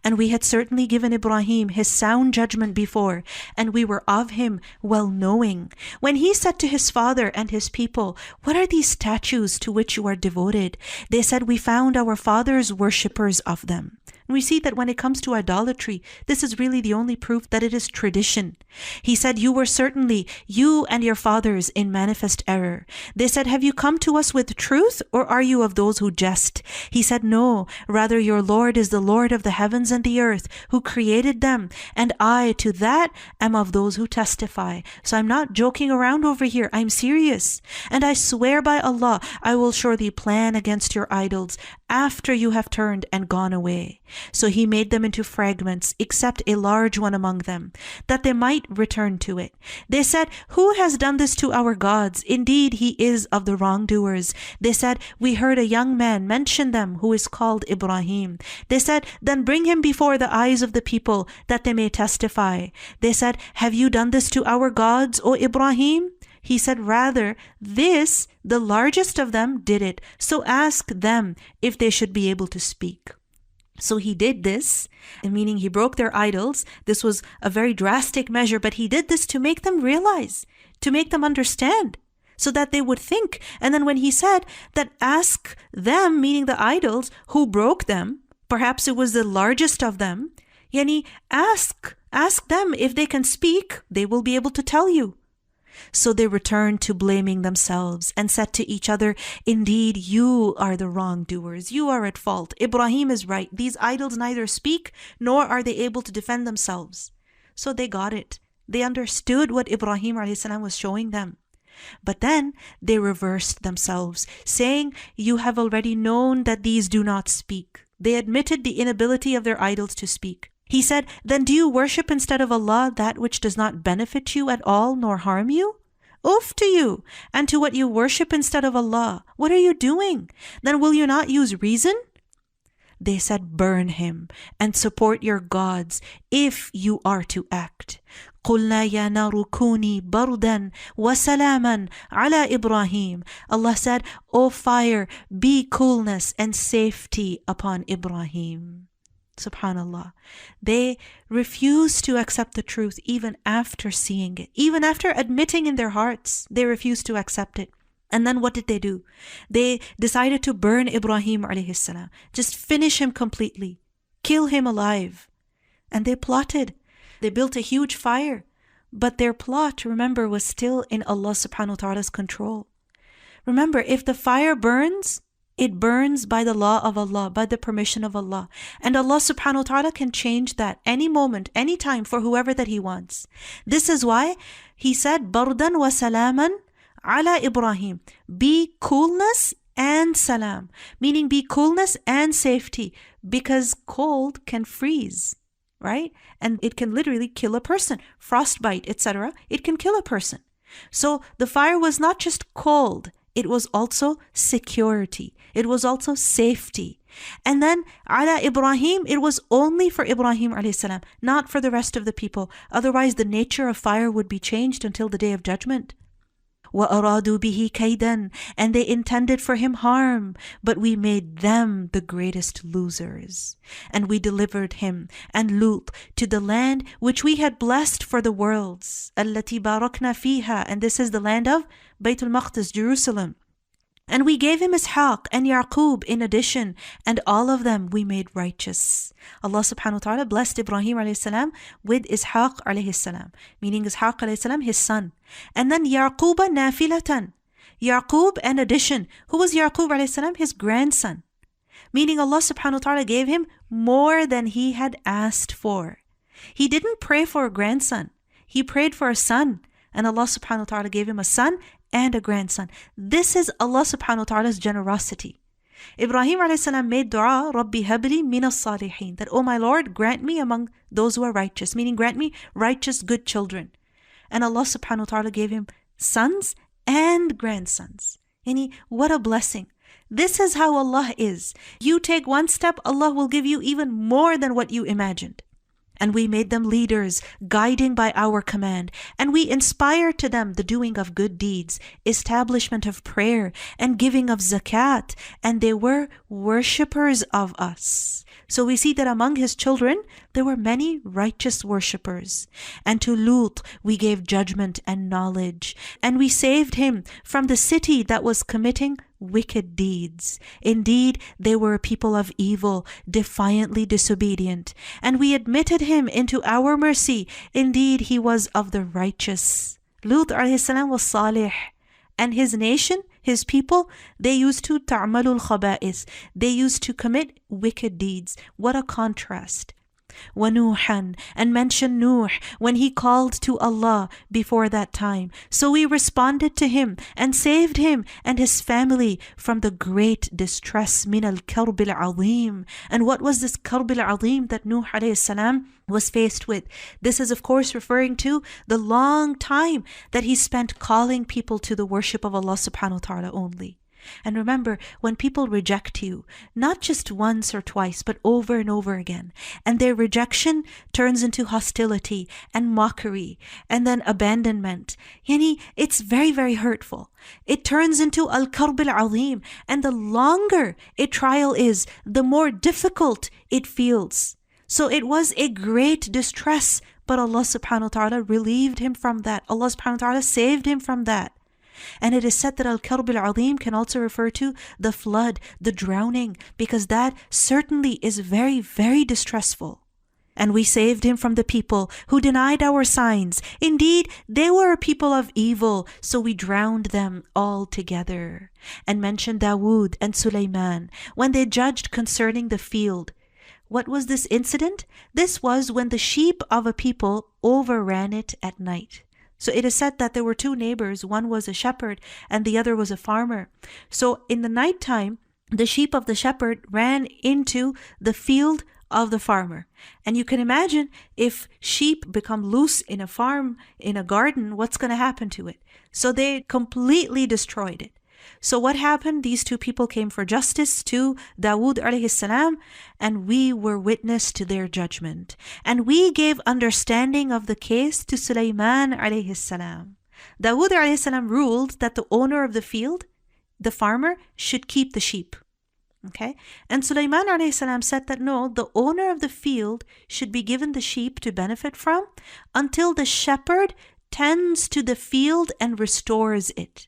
And we had certainly given Ibrahim his sound judgment before, and we were of him well knowing. When he said to his father and his people, what are these statues to which you are devoted? They said, we found our fathers worshippers of them. And we see that when it comes to idolatry, this is really the only proof that it is tradition. He said, you were certainly, you and your fathers, in manifest error. They said, have you come to us with truth, or are you of those who jest? He said, no, rather your Lord is the Lord of the heavens and the earth, who created them, and I to that am of those who testify. So I'm not joking around over here, I'm serious. And I swear by Allah, I will surely plan against your idols after you have turned and gone away. So he made them into fragments, except a large one among them, that they might return to it. They said, who has done this to our gods? Indeed, he is of the wrongdoers. They said, we heard a young man mention them who is called Ibrahim. They said, then bring him before the eyes of the people, that they may testify. They said, have you done this to our gods, O Ibrahim? He said, rather, this, the largest of them, did it. So ask them if they should be able to speak. So he did this, meaning he broke their idols. This was a very drastic measure, but he did this to make them realize, to make them understand, so that they would think. And then when he said that ask them, meaning the idols, who broke them, perhaps it was the largest of them, yani ask them if they can speak, they will be able to tell you. So they returned to blaming themselves and said to each other, indeed, you are the wrongdoers. You are at fault. Ibrahim is right. These idols neither speak nor are they able to defend themselves. So they got it. They understood what Ibrahim a.s. was showing them. But then they reversed themselves, saying, you have already known that these do not speak. They admitted the inability of their idols to speak. He said, then do you worship instead of Allah that which does not benefit you at all nor harm you? Oof to you, and to what you worship instead of Allah. What are you doing? Then will you not use reason? They said, burn him and support your gods if you are to act. قُلْنَا يَا نَارُ كُونِي بَرْدًا وَسَلَامًا عَلَى إِبْرَاهِيمَ. Allah said, O fire, be coolness and safety upon Ibrahim. Subhanallah. They refused to accept the truth even after seeing it. Even after admitting in their hearts, they refused to accept it. And then what did they do? They decided to burn Ibrahim a.s. Just finish him completely. Kill him alive. And they plotted. They built a huge fire. But their plot, remember, was still in Allah subhanahu wa ta'ala's control. Remember, if the fire burns, it burns by the law of Allah, by the permission of Allah. And Allah subhanahu wa ta'ala can change that any moment, any time, for whoever that He wants. This is why He said, Bardan wa salaman ala Ibrahim. Be coolness and salam. Meaning be coolness and safety. Because cold can freeze, right? And it can literally kill a person. Frostbite, etc. It can kill a person. So the fire was not just cold. It was also security. It was also safety. And then, ala Ibrahim, it was only for Ibrahim a.s., not for the rest of the people. Otherwise, the nature of fire would be changed until the day of judgment. وَأَرَادُوا بِهِ كَيْدًا. And they intended for him harm, but we made them the greatest losers. And we delivered him and Lut to the land which we had blessed for the worlds. الَّتِي بَارَكْنَا فِيهَا. And this is the land of Baytul Maqdis, Jerusalem. And we gave him Ishaq and Yaqub in addition, and all of them we made righteous. Allah subhanahu wa ta'ala blessed Ibrahim a.s. with Ishaq a.s., meaning Ishaq a.s. his son. And then Yaqub nafilatan. Yaqub in addition. Who was Yaqub a.s.? His grandson. Meaning Allah subhanahu wa ta'ala gave him more than he had asked for. He didn't pray for a grandson. He prayed for a son. And Allah subhanahu wa ta'ala gave him a son and a grandson. This is Allah subhanahu wa ta'ala's generosity. Ibrahim a.s. made dua, Rabbi habli min as-salihin, that, oh my Lord, grant me among those who are righteous, meaning grant me righteous, good children. And Allah subhanahu wa ta'ala gave him sons and grandsons. Yani, what a blessing. This is how Allah is. You take one step, Allah will give you even more than what you imagined. And we made them leaders, guiding by our command. And we inspired to them the doing of good deeds, establishment of prayer, and giving of zakat. And they were worshippers of us. So we see that among his children, there were many righteous worshippers. And to Lut, we gave judgment and knowledge. And we saved him from the city that was committing wicked deeds. Indeed, they were a people of evil, defiantly disobedient. And we admitted him into our mercy. Indeed, he was of the righteous. Lut alayhi salam was salih. And his nation, his people, they used to ta'malul khaba'is. They used to commit wicked deeds. What a contrast. وَنُوحًا, and mention Nuh when he called to Allah before that time. So we responded to him and saved him and his family from the great distress. min al-karb al-azim. And what was this karb al-azim that Nuh alayhi salam was faced with? This is of course referring to the long time that he spent calling people to the worship of Allah subhanahu wa ta'ala only. And remember, when people reject you, not just once or twice, but over and over again, and their rejection turns into hostility and mockery and then abandonment, it's very, very hurtful. It turns into al-karb al-azim, and the longer a trial is, the more difficult it feels. So it was a great distress, but Allah subhanahu wa ta'ala relieved him from that. Allah subhanahu wa ta'ala saved him from that. And it is said that al-karb al-azim can also refer to the flood, the drowning, because that certainly is very, very distressful. And we saved him from the people who denied our signs. Indeed, they were a people of evil, so we drowned them all together. And mentioned Dawood and Sulaiman when they judged concerning the field. What was this incident? This was when the sheep of a people overran it at night. So it is said that there were two neighbors. One was a shepherd and the other was a farmer. So in the nighttime, the sheep of the shepherd ran into the field of the farmer. And you can imagine if sheep become loose in a farm, in a garden, what's going to happen to it? So they completely destroyed it. So what happened? These two people came for justice to Dawood alayhi salam, and we were witness to their judgment. And we gave understanding of the case to Sulaiman alayhi salam. Dawood alayhi salam ruled that the owner of the field, the farmer, should keep the sheep. Okay? And Sulaiman alayhi salam said that no, the owner of the field should be given the sheep to benefit from until the shepherd tends to the field and restores it.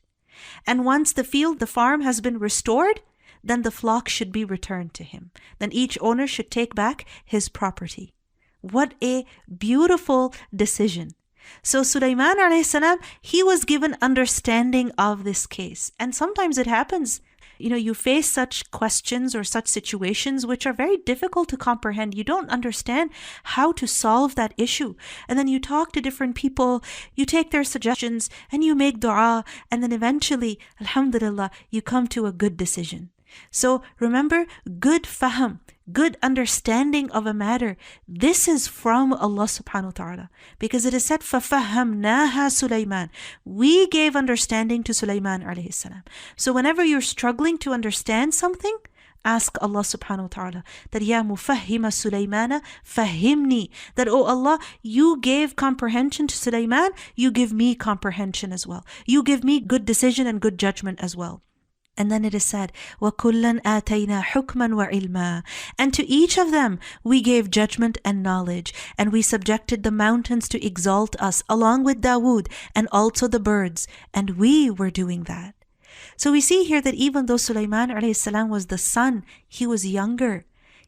And once the field, the farm has been restored, then the flock should be returned to him. Then each owner should take back his property. What a beautiful decision. So Sulaiman alayhi salam, he was given understanding of this case. And sometimes it happens, you face such questions or such situations which are very difficult to comprehend. You don't understand how to solve that issue. And then you talk to different people, you take their suggestions, and you make dua, and then eventually, alhamdulillah, you come to a good decision. So remember, good fahm, good understanding of a matter, this is from Allah subhanahu wa ta'ala. Because it is said, فَفَهَّمْنَاهَا سُلَيْمَانَ. We gave understanding to Sulaiman alayhi salam. So whenever you're struggling to understand something, ask Allah subhanahu wa ta'ala that, Ya mufahhima Sulaymana, fahimni. That, oh Allah, you gave comprehension to Sulaiman, you give me comprehension as well. You give me good decision and good judgment as well. And then it is said, وَكُلًّا آتَيْنَا حُكْمًا وَعِلْمًا. And to each of them we gave judgment and knowledge, and we subjected the mountains to exalt us along with Dawood and also the birds, and we were doing that. So we see here that even though Sulaiman alayhi salam was the son, he was younger.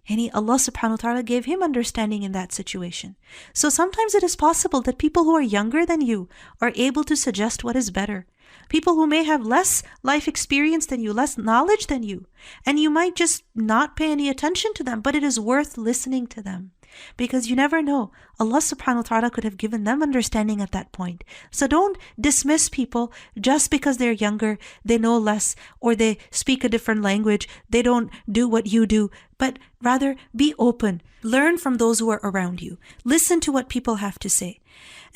And Allah subhanahu wa ta'ala gave him understanding in that situation. So sometimes it is possible that people who are younger than you are able to suggest what is better. People who may have less life experience than you, less knowledge than you, and you might just not pay any attention to them, but it is worth listening to them. Because you never know, Allah subhanahu wa ta'ala could have given them understanding at that point. So don't dismiss people just because they're younger, they know less, or they speak a different language, they don't do what you do, but rather be open. Learn from those who are around you. Listen to what people have to say.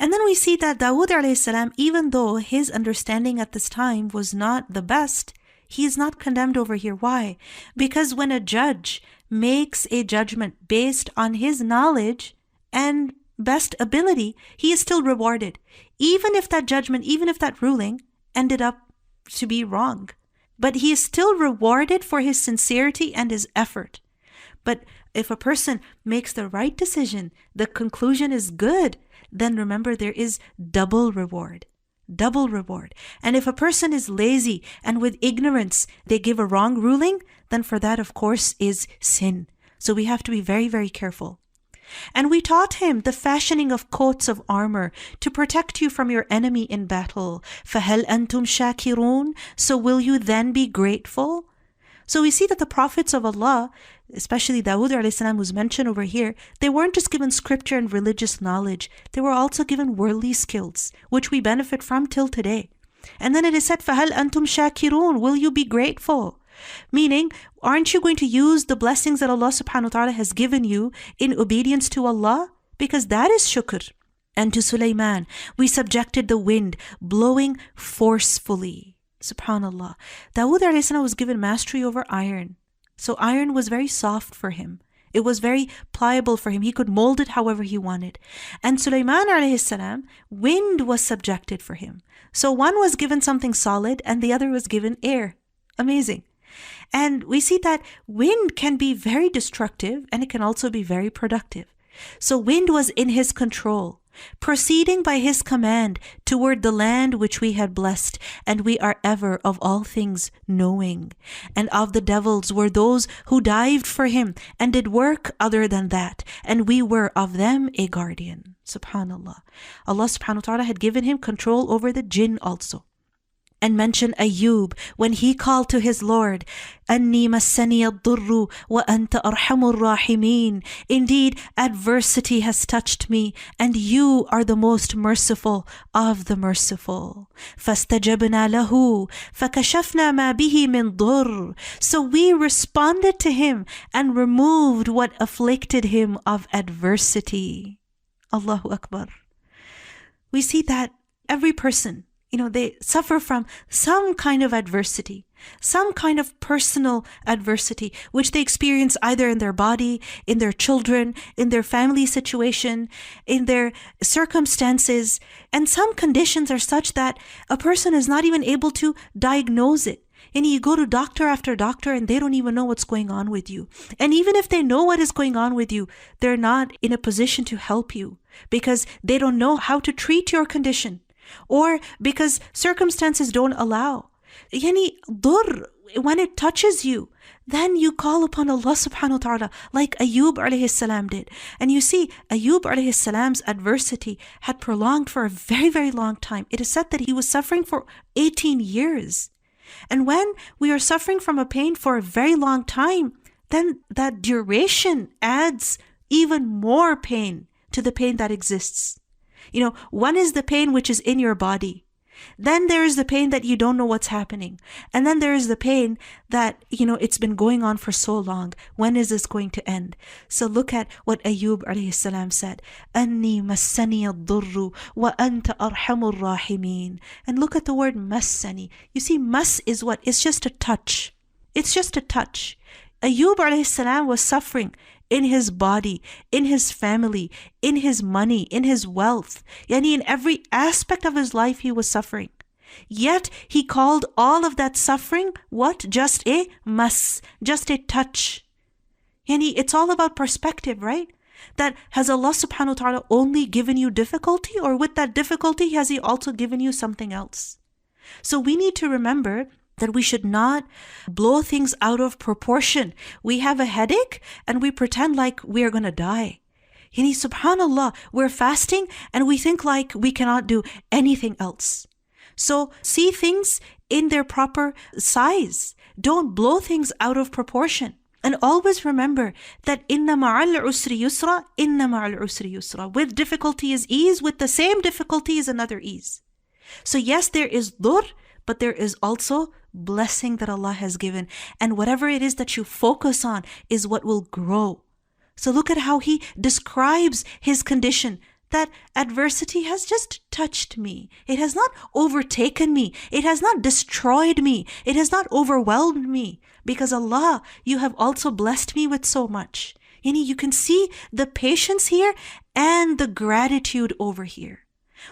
And then we see that Dawood alayhi salam, even though his understanding at this time was not the best, he is not condemned over here. Why? Because when a judge makes a judgment based on his knowledge and best ability, he is still rewarded. Even if that judgment, even if that ruling ended up to be wrong. But he is still rewarded for his sincerity and his effort. But if a person makes the right decision, the conclusion is good, then remember there is double reward. double reward. And if a person is lazy and with ignorance, they give a wrong ruling, then for that, of course, is sin. So we have to be very, very careful. And we taught him the fashioning of coats of armor to protect you from your enemy in battle. فَهَلْ أَنْتُمْ شَاكِرُونَ? So will you then be grateful? So we see that the prophets of Allah, especially Dawood alayhi salam who's mentioned over here, they weren't just given scripture and religious knowledge. They were also given worldly skills, which we benefit from till today. And then it is said, فَهَلْ أَنْتُمْ شَاكِرُونَ? Will you be grateful? Meaning, aren't you going to use the blessings that Allah subhanahu wa ta'ala has given you in obedience to Allah? Because that is shukr. And to Sulaiman, we subjected the wind, blowing forcefully. Subhanallah. Dawood alayhi salam was given mastery over iron. So iron was very soft for him. It was very pliable for him. He could mold it however he wanted. And Sulaiman alayhi salam, wind was subjected for him. So one was given something solid and the other was given air. Amazing. And we see that wind can be very destructive and it can also be very productive. So wind was in his control, proceeding by his command toward the land which we had blessed, and we are ever of all things knowing. And of the devils were those who dived for him and did work other than that, and we were of them a guardian. Subhanallah. Allah subhanahu wa ta'ala had given him control over the jinn also. And mention Ayyub when he called to his Lord, أَنِّي مَسَّنِيَ الضُّرُّ وَأَنْتَ أَرْحَمُ الرَّاحِمِينَ. Indeed, adversity has touched me, and you are the most merciful of the merciful. فَاسْتَجَبْنَا لَهُ فَكَشَفْنَا مَا بِهِ مِنْ ضُرٍّ. So we responded to him and removed what afflicted him of adversity. Allahu Akbar. We see that every person, they suffer from some kind of adversity, some kind of personal adversity, which they experience either in their body, in their children, in their family situation, in their circumstances. And some conditions are such that a person is not even able to diagnose it. And you go to doctor after doctor and they don't even know what's going on with you. And even if they know what is going on with you, they're not in a position to help you because they don't know how to treat your condition. Or because circumstances don't allow. Dur, when it touches you, then you call upon Allah subhanahu wa ta'ala like Ayyub alayhi salam did. And you see, Ayyub alayhi salam's adversity had prolonged for a very, very long time. It is said that he was suffering for 18 years. And when we are suffering from a pain for a very long time, then that duration adds even more pain to the pain that exists. One is the pain which is in your body. Then there is the pain that you don't know what's happening. And then there is the pain that, it's been going on for so long. When is this going to end? So look at what Ayyub alayhi salam said. أَنِّي مَسَّنِيَ الضُّرُّ وَأَنْتَ أَرْحَمُ الرَّاحِمِينَ. And look at the word massani. You see, mas is what? It's just a touch. It's just a touch. Ayyub alayhi salam was suffering in his body, in his family, in his money, in his wealth. In every aspect of his life he was suffering. Yet he called all of that suffering, what? Just a mas, just a touch. It's all about perspective, right? That has Allah subhanahu wa ta'ala only given you difficulty, or with that difficulty has He also given you something else? So we need to remember that we should not blow things out of proportion. We have a headache and we pretend like we are going to die. Subhanallah, we're fasting and we think like we cannot do anything else. So see things in their proper size. Don't blow things out of proportion. And always remember that inna ma'al usri yusra, inna ma'al usri yusra. With difficulty is ease, with the same difficulty is another ease. So yes, there is dur, but there is also blessing that Allah has given. And whatever it is that you focus on is what will grow. So look at how he describes his condition, that adversity has just touched me. It has not overtaken me. It has not destroyed me. It has not overwhelmed me. Because Allah, you have also blessed me with so much. You can see the patience here and the gratitude over here.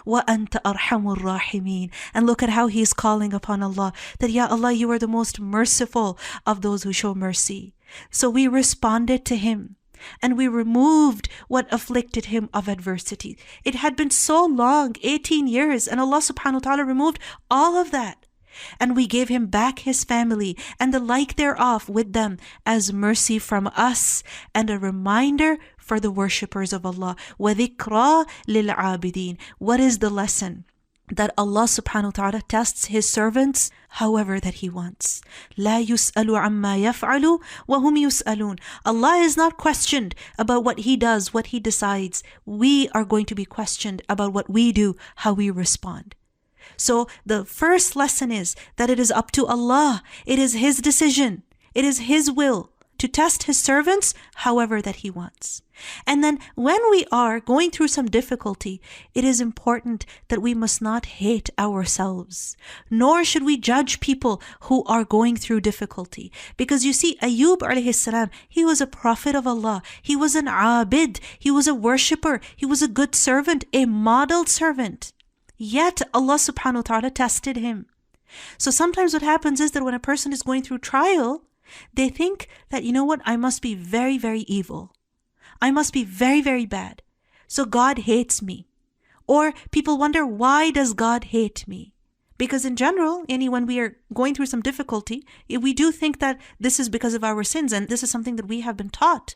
وَأَنْتَ أَرْحَمُ الرَّاحِمِينَ. And look at how he is calling upon Allah, that Ya Allah, you are the most merciful of those who show mercy. So we responded to him. and we removed what afflicted him of adversity. It had been so long, 18 years, and Allah subhanahu wa ta'ala removed all of that. And we gave him back his family and the like thereof with them as mercy from us and a reminder for the worshippers of Allah. وَذِكْرَى لِلْعَابِدِينَ. What is the lesson? That Allah subhanahu wa ta'ala tests his servants however that he wants. لا يسأل عما يفعل وهم يسألون. Allah is not questioned about what he does, what he decides. We are going to be questioned about what we do, how we respond. So the first lesson is that it is up to Allah. It is his decision. It is his will to test his servants however that he wants. And then when we are going through some difficulty, it is important that we must not hate ourselves, nor should we judge people who are going through difficulty. Because you see, Ayub alayhi salam, he was a prophet of Allah. He was an abid. He was a worshipper. He was a good servant, a modeled servant. Yet Allah subhanahu wa ta'ala tested him. So sometimes what happens is that when a person is going through trial, they think that, you know what, I must be very, very evil. I must be very, very bad. So God hates me. Or people wonder, why does God hate me? Because in general, when we are going through some difficulty, we do think that this is because of our sins, and this is something that we have been taught.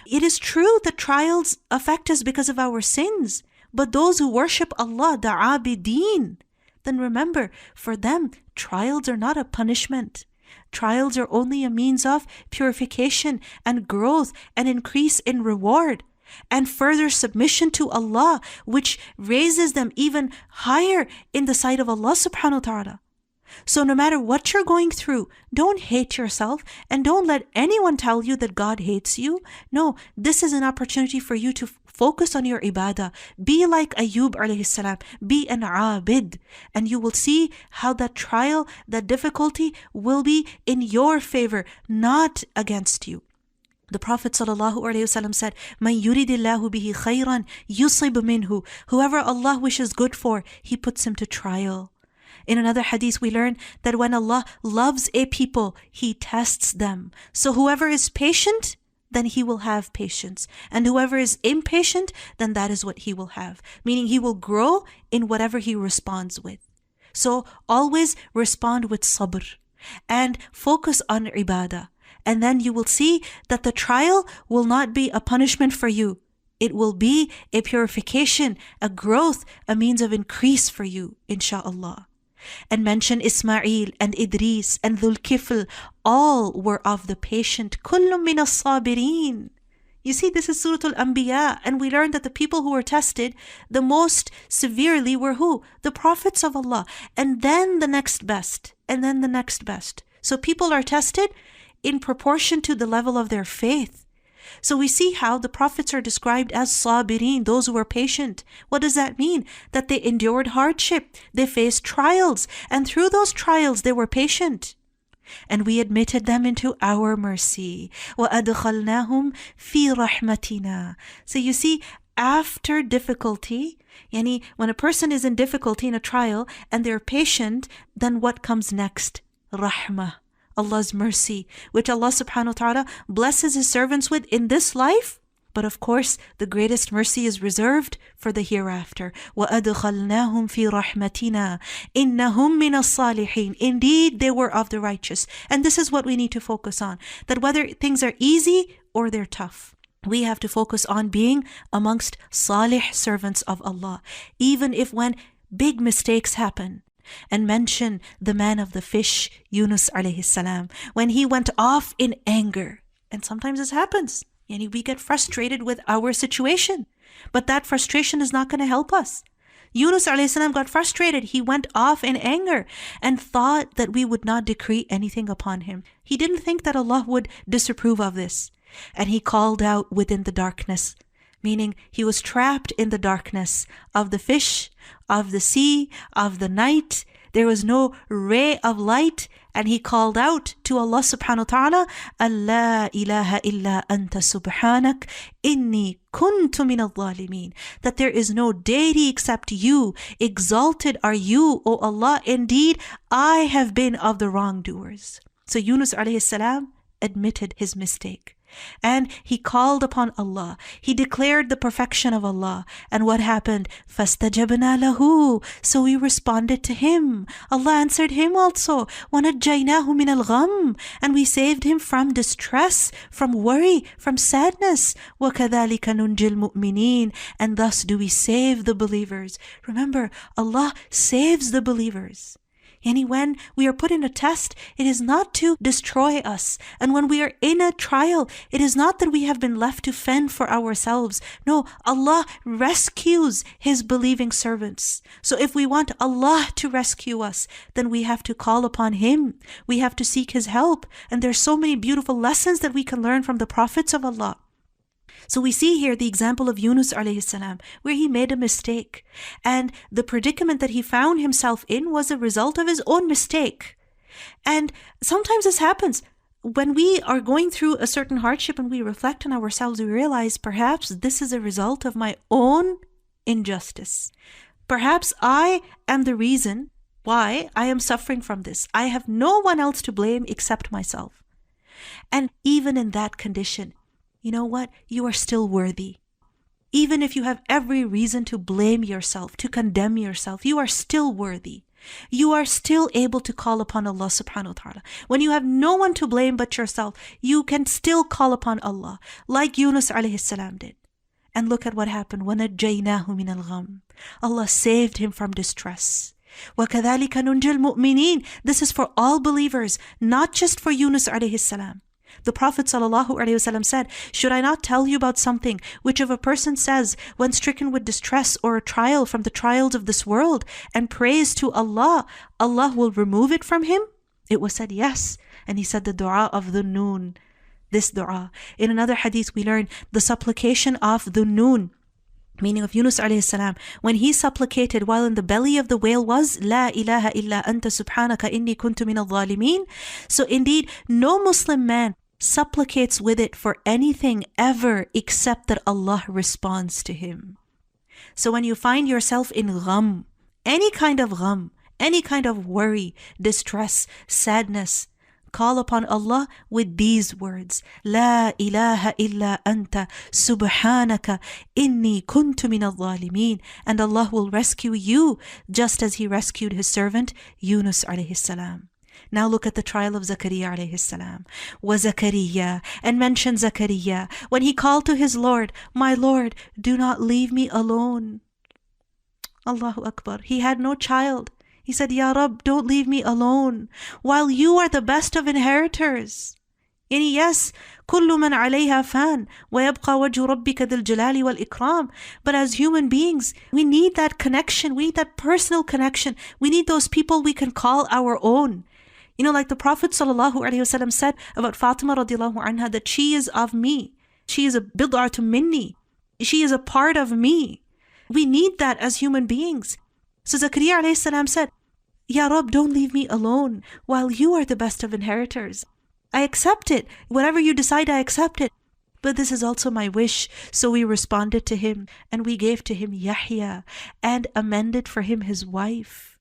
It is true that trials affect us because of our sins, but those who worship Allah, the abideen, then remember, for them, trials are not a punishment. Trials are only a means of purification and growth and increase in reward and further submission to Allah, which raises them even higher in the sight of Allah subhanahu wa ta'ala. So no matter what you're going through, don't hate yourself and don't let anyone tell you that God hates you. No, this is an opportunity for you to focus on your ibadah. Be like Ayub alayhi salam. Be an abid. And you will see how that trial, that difficulty will be in your favor, not against you. The Prophet ﷺ said, مَنْ يُرِدِ اللَّهُ بِهِ خَيْرًا يُصِبْ مِنْهُ. Whoever Allah wishes good for, He puts him to trial. In another hadith, we learn that when Allah loves a people, He tests them. So whoever is patient, then he will have patience. And whoever is impatient, then that is what he will have. Meaning he will grow in whatever he responds with. So always respond with sabr and focus on ibadah. And then you will see that the trial will not be a punishment for you. It will be a purification, a growth, a means of increase for you, insha'Allah. And mention Ismail and Idris and Dhul Kifl, all were of the patient. Kullum min as-sabirin. You see, this is Surah Al-Anbiya, and we learned that the people who were tested the most severely were who? The prophets of Allah. And then the next best, and then the next best. So people are tested in proportion to the level of their faith. So we see how the prophets are described as sabirin, those who were patient. What does that mean? That they endured hardship, they faced trials, and through those trials they were patient. And we admitted them into our mercy. وَأَدْخَلْنَاهُمْ فِي رَحْمَتِنَا. So you see, after difficulty, when a person is in difficulty in a trial and they're patient, then what comes next? Rahmah. Allah's mercy, which Allah subhanahu wa ta'ala blesses His servants with in this life. But of course, the greatest mercy is reserved for the hereafter. وَأَدْخَلْنَاهُمْ فِي رَحْمَتِنَا إِنَّهُمْ مِنَ الصَّالِحِينَ. Indeed, they were of the righteous. And this is what we need to focus on. That whether things are easy or they're tough, we have to focus on being amongst salih servants of Allah. Even if when big mistakes happen, and mention the man of the fish, Yunus alayhi salam, when he went off in anger. And sometimes this happens. We get frustrated with our situation. But that frustration is not going to help us. Yunus alayhi salam got frustrated. He went off in anger and thought that we would not decree anything upon him. He didn't think that Allah would disapprove of this. And he called out within the darkness. Meaning he was trapped in the darkness of the fish, of the sea, of the night. There was no ray of light, and he called out to Allah subhanahu wa ta'ala, Allah ilaha illa anta subhanak, inni kuntu min al-zalimin. That there is no deity except you. Exalted are you, O Allah. Indeed, I have been of the wrongdoers. So Yunus alayhi salam admitted his mistake. And he called upon Allah. He declared the perfection of Allah. And what happened? فَاسْتَجَبْنَا لَهُ. So we responded to him. Allah answered him also. وَنَجَّيْنَاهُ مِنَ الْغَمِّ. And we saved him from distress, from worry, from sadness. وَكَذَلِكَ نُنْجِي الْمُؤْمِنِينَ. And thus do we save the believers. Remember, Allah saves the believers. And when we are put in a test, it is not to destroy us. And when we are in a trial, it is not that we have been left to fend for ourselves. No, Allah rescues His believing servants. So if we want Allah to rescue us, then we have to call upon Him. We have to seek His help. And there's so many beautiful lessons that we can learn from the prophets of Allah. So we see here the example of Yunus alayhi salam, where he made a mistake. And the predicament that he found himself in was a result of his own mistake. And sometimes this happens. When we are going through a certain hardship and we reflect on ourselves, we realize perhaps this is a result of my own injustice. Perhaps I am the reason why I am suffering from this. I have no one else to blame except myself. And even in that condition, you know what? You are still worthy. Even if you have every reason to blame yourself, to condemn yourself, you are still worthy. You are still able to call upon Allah subhanahu wa ta'ala. When you have no one to blame but yourself, you can still call upon Allah, like Yunus alayhi salam did. And look at what happened. وَنَجَّيْنَاهُ مِنَ الْغَمِّ. Allah saved him from distress. وَكَذَلِكَ نُنْجِي الْمُؤْمِنِينَ. This is for all believers, not just for Yunus alayhi salam. The Prophet ﷺ said, should I not tell you about something which if a person says when stricken with distress or a trial from the trials of this world and prays to Allah, Allah will remove it from him? It was said, yes. And he said the dua of Dhunnun, this dua. In another hadith we learn the supplication of Dhunnun, meaning of Yunus alayhi salam, when he supplicated while in the belly of the whale was, La ilaha illa anta subhanaka inni kuntu min al-zalimin. So indeed, no Muslim man supplicates with it for anything ever except that Allah responds to him. So when you find yourself in gham, any kind of gham, any kind of worry, distress, sadness, call upon Allah with these words, La ilaha illa anta subhanaka inni kuntu min al-zalimin. And Allah will rescue you just as He rescued His servant Yunus alayhi salam. Now look at the trial of Zakaria alayhi salam. وَزَكَرِيَّا, and mention Zakaria when he called to his Lord, my Lord, do not leave me alone. Allahu Akbar. He had no child. He said, Ya Rabb, don't leave me alone, while you are the best of inheritors. And yes, كُلُّ مَنْ عَلَيْهَا فَانٍ وَيَبْقَى وَجْهُ رَبِّكَ ذِي الْجَلَالِ وَالْإِكْرَامِ. But as human beings, we need that connection. We need that personal connection. We need those people we can call our own. You know, like the Prophet ﷺ said about Fatima radiallahu anha, that she is of me. She is a bid'atu minni. She is a part of me. We need that as human beings. So Zakaria alayhi salam said, Ya Rabb, don't leave me alone while you are the best of inheritors. I accept it. Whatever you decide, I accept it. But this is also my wish. So we responded to him and we gave to him Yahya and amended for him his wife.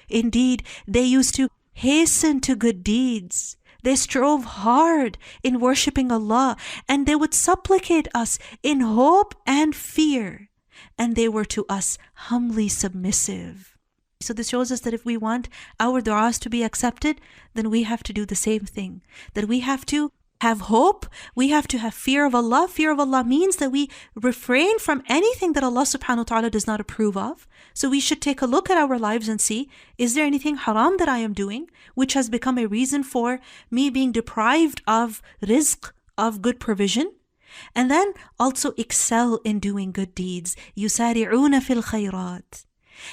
Indeed, they used to hasten to good deeds. They strove hard in worshipping Allah, and they would supplicate us in hope and fear. And they were to us humbly submissive. So this shows us that if we want our du'as to be accepted, then we have to do the same thing. That we have to have hope, we have to have fear of Allah. Fear of Allah means that we refrain from anything that Allah subhanahu wa ta'ala does not approve of. So we should take a look at our lives and see, is there anything haram that I am doing, which has become a reason for me being deprived of rizq, of good provision? And then also excel in doing good deeds. يُسَارِعُونَ فِي الْخَيْرَاتِ.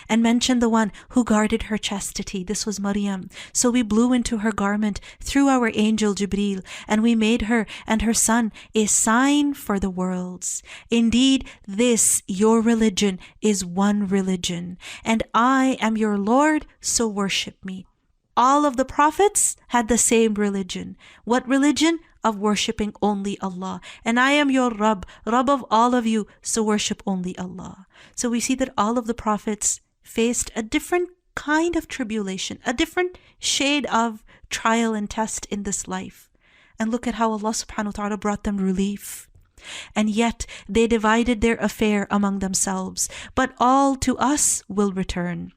And mention the one who guarded her chastity. This was Maryam. So we blew into her garment through our angel Jibreel, and we made her and her son a sign for the worlds. Indeed, this, your religion, is one religion, and I am your Lord, so worship me. All of the prophets had the same religion. What religion? Of worshipping only Allah. And I am your Rabb, Rabb of all of you, so worship only Allah. So we see that all of the prophets faced a different kind of tribulation, a different shade of trial and test in this life. And look at how Allah subhanahu wa ta'ala brought them relief. And yet they divided their affair among themselves. But all to us will return.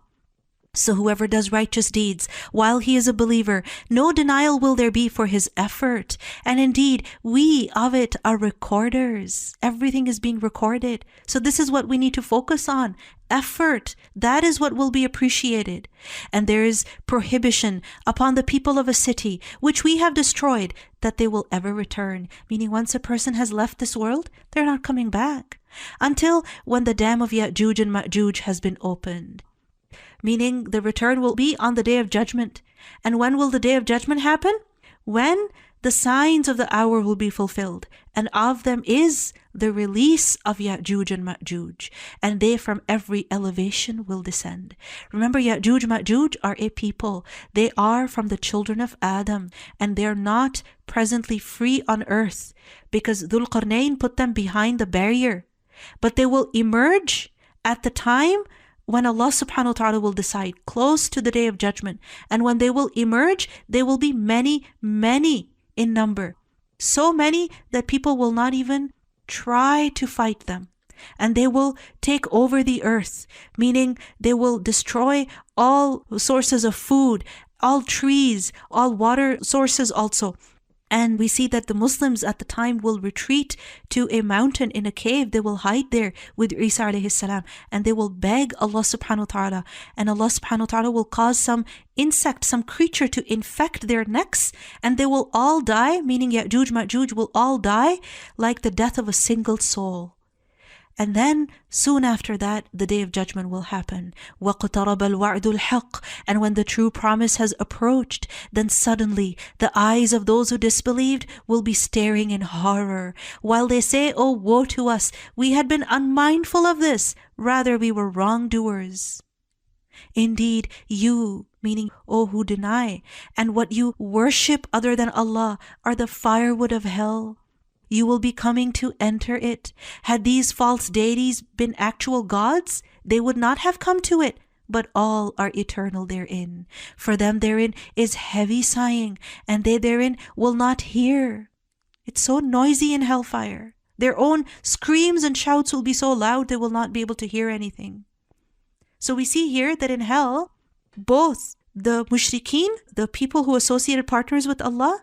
So whoever does righteous deeds while he is a believer, no denial will there be for his effort. And indeed, we of it are recorders. Everything is being recorded. So this is what we need to focus on. Effort. That is what will be appreciated. And there is prohibition upon the people of a city, which we have destroyed, that they will ever return. Meaning once a person has left this world, they're not coming back. Until when the dam of Ya'juj and Ma'juj has been opened. Meaning the return will be on the Day of Judgment. And when will the Day of Judgment happen? When the signs of the hour will be fulfilled. And of them is the release of Ya'juj and Ma'juj. And they from every elevation will descend. Remember, Ya'juj Ma'juj are a people. They are from the children of Adam. And they're not presently free on earth. Because Dhul Qarnayn put them behind the barrier. But they will emerge at the time when Allah subhanahu wa ta'ala will decide, close to the Day of Judgment. And when they will emerge, they will be many, many in number. So many that people will not even try to fight them. And they will take over the earth, meaning they will destroy all sources of food, all trees, all water sources also. And we see that the Muslims at the time will retreat to a mountain in a cave. They will hide there with Isa alayhi salam. And they will beg Allah subhanahu wa ta'ala. And Allah subhanahu wa ta'ala will cause some insect, some creature to infect their necks. And they will all die, meaning Ya'juj Ma'juj will all die like the death of a single soul. And then soon after that, the Day of Judgment will happen. وَاقْتَرَبَ الْوَعْدُ الْحَقِّ. And when the true promise has approached, then suddenly the eyes of those who disbelieved will be staring in horror, while they say, "Oh, woe to us! We had been unmindful of this. Rather, we were wrongdoers." Indeed, you, meaning, oh, who deny, and what you worship other than Allah are the firewood of hell. You will be coming to enter it. Had these false deities been actual gods, they would not have come to it, but all are eternal therein. For them therein is heavy sighing, and they therein will not hear. It's so noisy in hellfire. Their own screams and shouts will be so loud they will not be able to hear anything. So we see here that in hell, both the mushrikeen, the people who associated partners with Allah,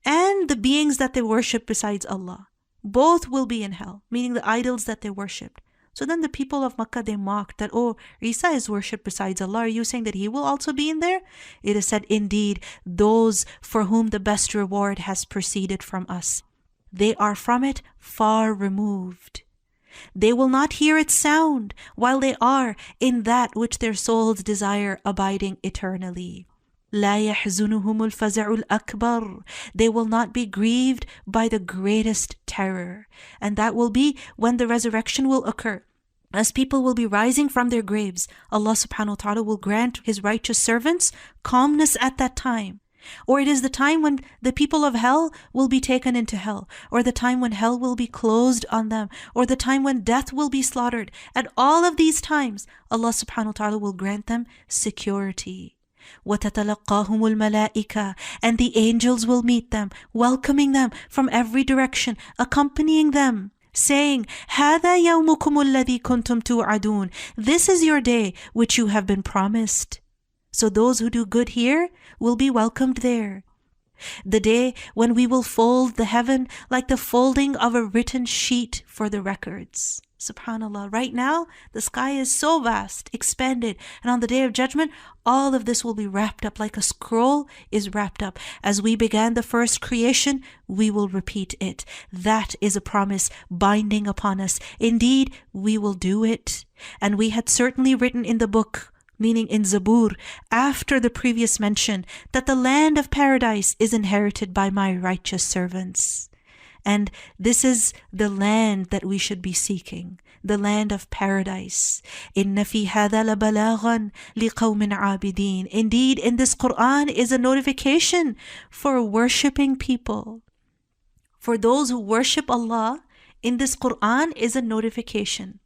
and the beings that they worship besides Allah, both will be in hell, meaning the idols that they worshipped. So then the people of Makkah, they mocked that, "Oh, Isa is worshipped besides Allah. Are you saying that he will also be in there?" It is said, "Indeed, those for whom the best reward has proceeded from us, they are from it far removed. They will not hear its sound while they are in that which their souls desire, abiding eternally. لا يحزنهم الفزع الأكبر. They will not be grieved by the greatest terror. And that will be when the resurrection will occur. As people will be rising from their graves, Allah subhanahu wa ta'ala will grant His righteous servants calmness at that time. Or it is the time when the people of hell will be taken into hell, or the time when hell will be closed on them, or the time when death will be slaughtered. At all of these times, Allah subhanahu wa ta'ala will grant them security. وَتَتَلَقَّاهُمُ الْمَلَائِكَةُ. And the angels will meet them, welcoming them from every direction, accompanying them, saying, هَذَا يَوْمُكُمُ الَّذِي كُنْتُمْ تُوعَدُونَ. This is your day which you have been promised. So those who do good here will be welcomed there. The day when we will fold the heaven like the folding of a written sheet for the records. Subhanallah, right now, the sky is so vast, expanded, and on the Day of Judgment, all of this will be wrapped up like a scroll is wrapped up. As we began the first creation, we will repeat it. That is a promise binding upon us. Indeed, we will do it. And we had certainly written in the book, meaning in Zabur, after the previous mention, that the land of paradise is inherited by my righteous servants. And this is the land that we should be seeking, the land of paradise. إِنَّ فِي هَذَا لَبَلَاغًا لِقَوْمٍ عَابِدِينَ. Indeed, in this Quran is a notification for worshipping people. For those who worship Allah, in this Quran is a notification.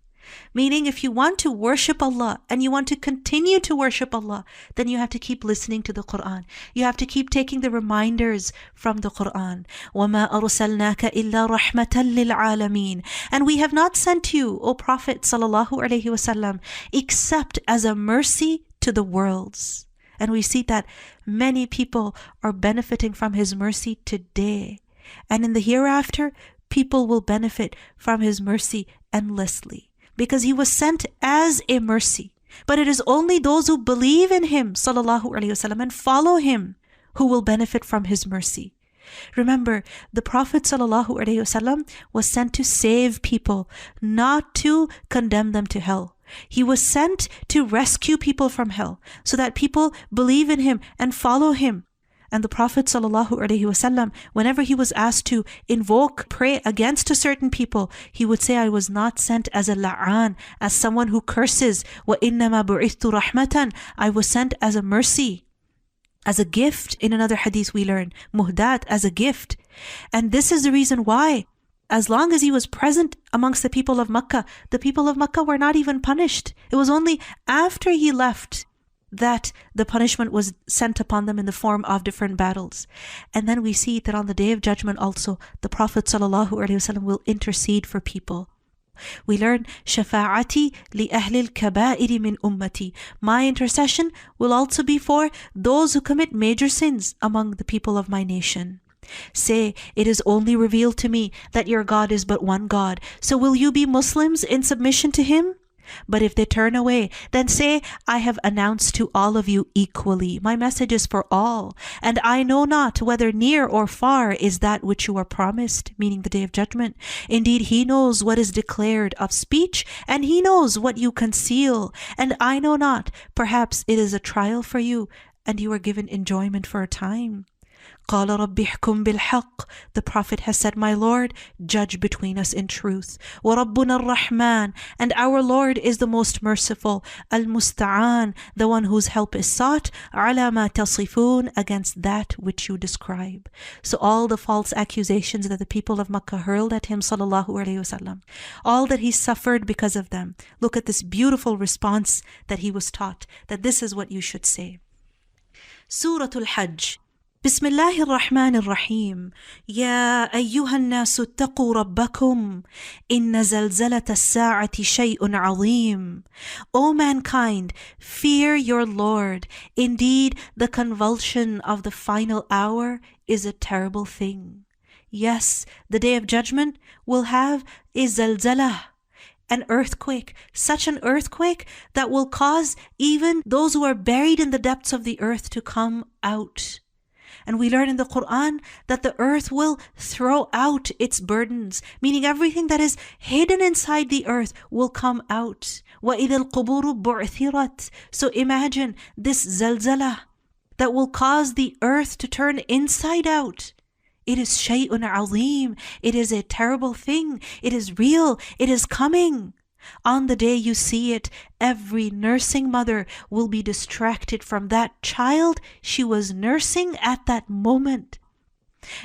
Meaning, if you want to worship Allah and you want to continue to worship Allah, then you have to keep listening to the Quran. You have to keep taking the reminders from the Quran. وَمَا أَرْسَلْنَاكَ إِلَّا رَحْمَةً لِلْعَالَمِينَ. And we have not sent you, O Prophet sallallahu alaihi wasallam, except as a mercy to the worlds. And we see that many people are benefiting from His mercy today. And in the hereafter, people will benefit from His mercy endlessly, because He was sent as a mercy. But it is only those who believe in Him, sallallahu alaihi wasallam, and follow Him, who will benefit from His mercy. Remember, the Prophet sallallahu alaihi wasallam was sent to save people, not to condemn them to hell. He was sent to rescue people from hell, so that people believe in Him and follow Him. And the Prophet ﷺ, whenever he was asked to invoke, pray against a certain people, he would say, I was not sent as a la'an, as someone who curses. وَإِنَّمَا بُعِثْتُ رَحْمَةً. I was sent as a mercy, as a gift. In another hadith we learn, muhdat, as a gift. And this is the reason why, as long as he was present amongst the people of Makkah were not even punished. It was only after he left that the punishment was sent upon them in the form of different battles. And then we see that on the Day of Judgment also, the Prophet ﷺ will intercede for people. We learn, شَفَاعَتِي لِأَهْلِ الْكَبَائِرِ مِنْ أُمَّتِي. My intercession will also be for those who commit major sins among the people of my nation. Say, it is only revealed to me that your God is but one God. So will you be Muslims in submission to Him? But if they turn away, then say, I have announced to all of you equally. My message is for all. And I know not whether near or far is that which you are promised, meaning the Day of Judgment. Indeed, He knows what is declared of speech, and He knows what you conceal. And I know not, perhaps it is a trial for you, and you are given enjoyment for a time. قَالَ رَبِّ احْكُمْ بِالْحَقِّ. The Prophet has said, my Lord, judge between us in truth. وَرَبُّنَا الرَّحْمَنِ. And our Lord is the most merciful. الْمُسْتَعَانِ. The one whose help is sought. عَلَى مَا تَصِفُونَ. Against that which you describe. So all the false accusations that the people of Makkah hurled at Him, sallallahu alaihi wasallam, all that He suffered because of them, look at this beautiful response that He was taught, that this is what you should say. Surah Al-Hajj. بسم الله الرحمن الرحيم. يا أيها الناس اتقوا ربكم إن زلزلة الساعة شيء عظيم. O mankind, fear your Lord. Indeed, the convulsion of the final hour is a terrible thing. Yes, the Day of Judgment will have a zalzalah, an earthquake, such an earthquake that will cause even those who are buried in the depths of the earth to come out. And we learn in the Quran that the earth will throw out its burdens, meaning everything that is hidden inside the earth will come out. وَإِذَا الْقُبُورُ بُعْثِرَتْ. So imagine this zalzala that will cause the earth to turn inside out. It is shay'un azim. It is a terrible thing. It is real. It is coming. On the day you see it, every nursing mother will be distracted from that child she was nursing at that moment.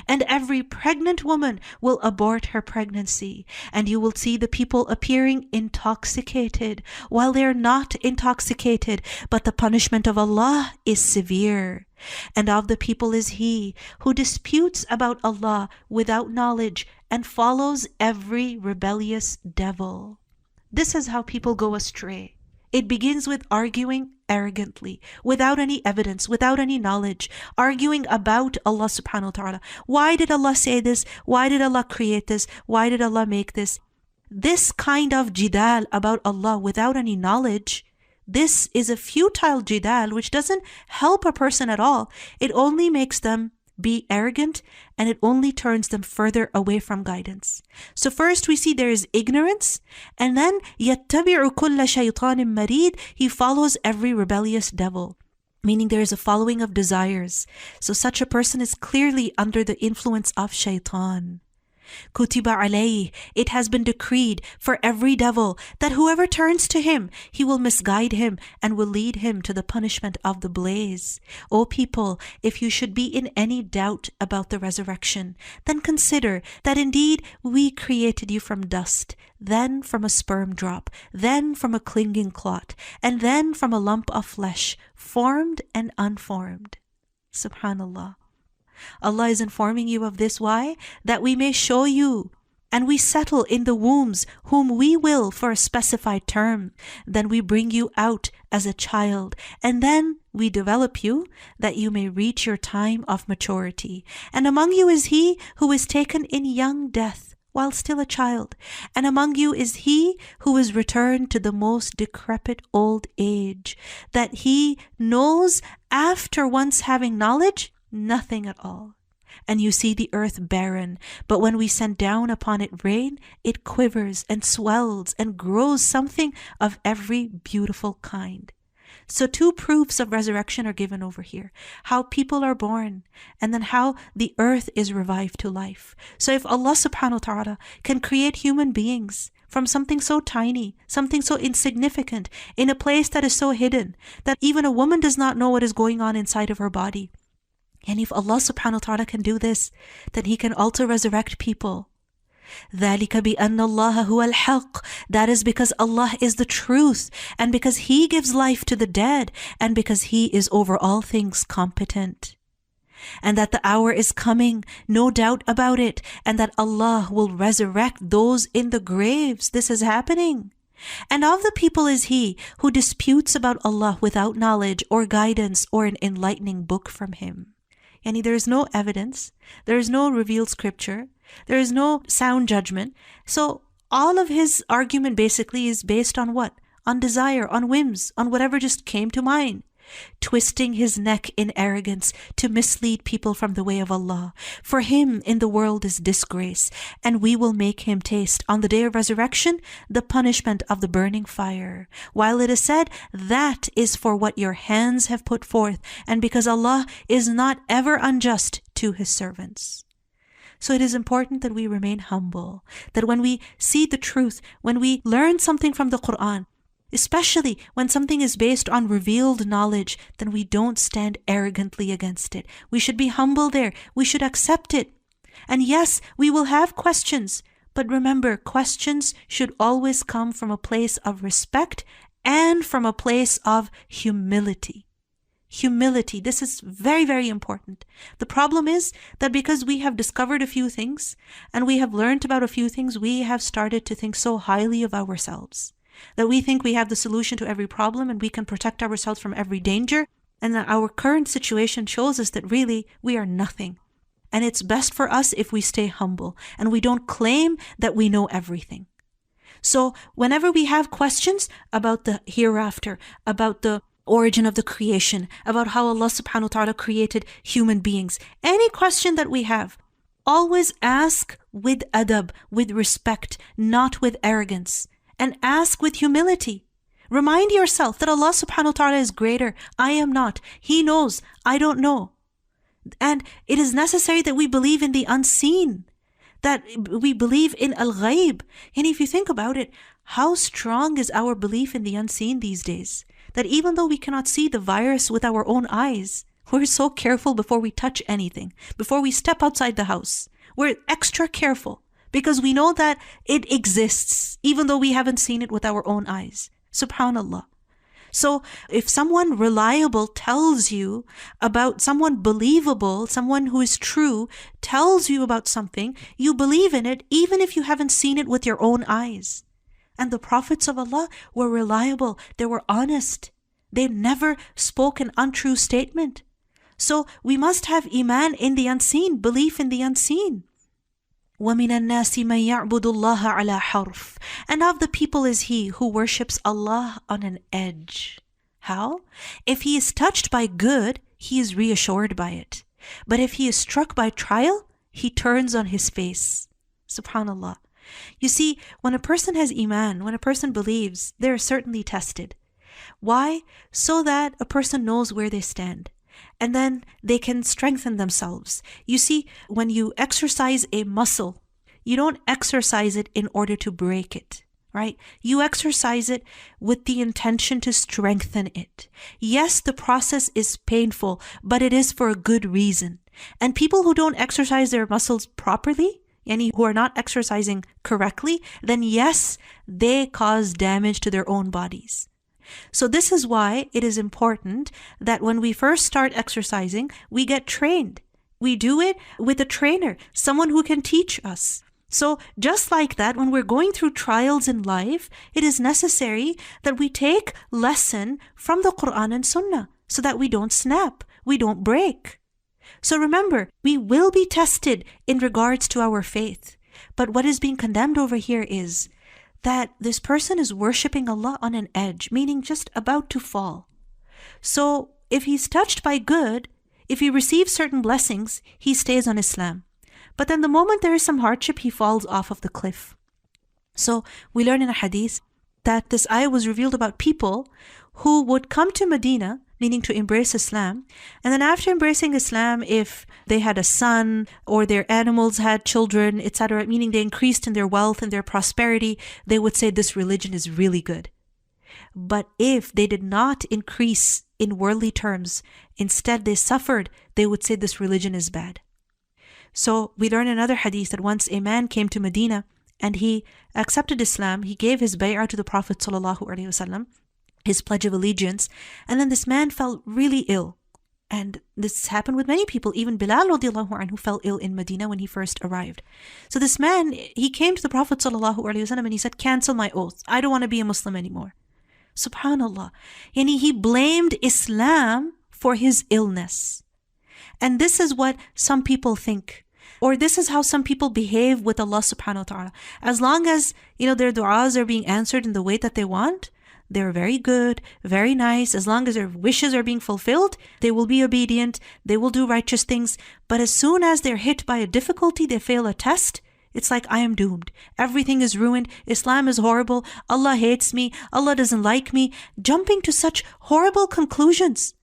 And every pregnant woman will abort her pregnancy, and you will see the people appearing intoxicated while they are not intoxicated, but the punishment of Allah is severe. And of the people is he who disputes about Allah without knowledge and follows every rebellious devil. This is how people go astray. It begins with arguing arrogantly, without any evidence, without any knowledge, arguing about Allah subhanahu wa ta'ala. Why did Allah say this? Why did Allah create this? Why did Allah make this? This kind of jidal about Allah without any knowledge, this is a futile jidal which doesn't help a person at all. It only makes them be arrogant, and it only turns them further away from guidance. So first we see there is ignorance, and then يَتَّبِعُ كُلَّ شَيْطَانٍ مَرِيدٍ. He follows every rebellious devil, meaning there is a following of desires. So such a person is clearly under the influence of shaitan. كُتِبَ عَلَيْهِ, it has been decreed for every devil that whoever turns to him, he will misguide him and will lead him to the punishment of the blaze. O people, if you should be in any doubt about the resurrection, then consider that indeed we created you from dust, then from a sperm drop, then from a clinging clot, and then from a lump of flesh, formed and unformed. Subhanallah. Allah is informing you of this. Why? That we may show you. And we settle in the wombs whom we will for a specified term. Then we bring you out as a child. And then we develop you that you may reach your time of maturity. And among you is he who is taken in young death while still a child. And among you is he who is returned to the most decrepit old age, that he knows after once having knowledge nothing at all. And you see the earth barren, but when we send down upon it rain, it quivers and swells and grows something of every beautiful kind. So 2 proofs of resurrection are given over here. How people are born, and then how the earth is revived to life. So if Allah subhanahu wa ta'ala can create human beings from something so tiny, something so insignificant, in a place that is so hidden, that even a woman does not know what is going on inside of her body. And if Allah subhanahu wa ta'ala can do this, then He can also resurrect people. ذَلِكَ بِأَنَّ اللَّهَ هُوَ الْحَقِّ. That is because Allah is the truth, and because He gives life to the dead, and because He is over all things competent. And that the hour is coming, no doubt about it, and that Allah will resurrect those in the graves. This is happening. And of the people is he who disputes about Allah without knowledge or guidance or an enlightening book from Him. Yani there is no evidence, there is no revealed scripture, there is no sound judgment. So all of his argument basically is based on what? On desire, on whims, on whatever just came to mind. Twisting his neck in arrogance to mislead people from the way of Allah. For him in the world is disgrace, and we will make him taste on the day of resurrection the punishment of the burning fire. While it is said, that is for what your hands have put forth, and because Allah is not ever unjust to His servants. So it is important that we remain humble, that when we see the truth, when we learn something from the Quran, especially when something is based on revealed knowledge, then we don't stand arrogantly against it. We should be humble there. We should accept it. And yes, we will have questions, but remember, questions should always come from a place of respect and from a place of humility. Humility, this is very, very important. The problem is that because we have discovered a few things and we have learned about a few things, we have started to think so highly of ourselves. That we think we have the solution to every problem and we can protect ourselves from every danger, and that our current situation shows us that really we are nothing. And it's best for us if we stay humble and we don't claim that we know everything. So whenever we have questions about the hereafter, about the origin of the creation, about how Allah subhanahu wa ta'ala created human beings, any question that we have, always ask with adab, with respect, not with arrogance. And ask with humility. Remind yourself that Allah subhanahu wa ta'ala is greater. I am not. He knows. I don't know. And it is necessary that we believe in the unseen, that we believe in al-ghaib. And if you think about it, how strong is our belief in the unseen these days? That even though we cannot see the virus with our own eyes, we're so careful before we touch anything, before we step outside the house. We're extra careful. Because we know that it exists, even though we haven't seen it with our own eyes. Subhanallah. So if someone reliable tells you about someone believable, someone who is true, tells you about something, you believe in it even if you haven't seen it with your own eyes. And the prophets of Allah were reliable. They were honest. They never spoke an untrue statement. So we must have iman in the unseen, belief in the unseen. وَمِنَ النَّاسِ مَنْ يَعْبُدُ اللَّهَ عَلَى حَرْفٍ. And of the people is he who worships Allah on an edge. How? If he is touched by good, he is reassured by it. But if he is struck by trial, he turns on his face. Subhanallah. You see, when a person has iman, when a person believes, they are certainly tested. Why? So that a person knows where they stand. And then they can strengthen themselves. You see, when you exercise a muscle, you don't exercise it in order to break it. Right? You exercise it with the intention to strengthen it. Yes, the process is painful, but it is for a good reason. And people who don't exercise their muscles properly, yani who are not exercising correctly, then yes, they cause damage to their own bodies. So this is why it is important that when we first start exercising, we get trained. We do it with a trainer, someone who can teach us. So just like that, when we're going through trials in life, it is necessary that we take lesson from the Quran and Sunnah so that we don't snap, we don't break. So remember, we will be tested in regards to our faith. But what is being condemned over here is that this person is worshipping Allah on an edge, meaning just about to fall. So if he's touched by good, if he receives certain blessings, he stays on Islam. But then the moment there is some hardship, he falls off of the cliff. So we learn in a hadith that this ayah was revealed about people who would come to Medina, meaning to embrace Islam. And then after embracing Islam, if they had a son or their animals had children, etc., meaning they increased in their wealth and their prosperity, they would say this religion is really good. But if they did not increase in worldly terms, instead they suffered, they would say this religion is bad. So we learn another hadith that once a man came to Medina and he accepted Islam, he gave his bay'ah to the Prophet ﷺ, his pledge of allegiance, and then this man fell really ill. And this happened with many people, even Bilal radiallahu anhu fell ill in Medina when he first arrived. So this man, he came to the Prophet ﷺ and he said, cancel my oath, I don't want to be a Muslim anymore. Subhanallah. And he blamed Islam for his illness. And this is what some people think. Or this is how some people behave with Allah subhanahu wa ta'ala. As long as, their du'as are being answered in the way that they want, they're very good, very nice. As long as their wishes are being fulfilled, they will be obedient, they will do righteous things. But as soon as they're hit by a difficulty, they fail a test, it's like, I am doomed. Everything is ruined. Islam is horrible. Allah hates me. Allah doesn't like me. Jumping to such horrible conclusions.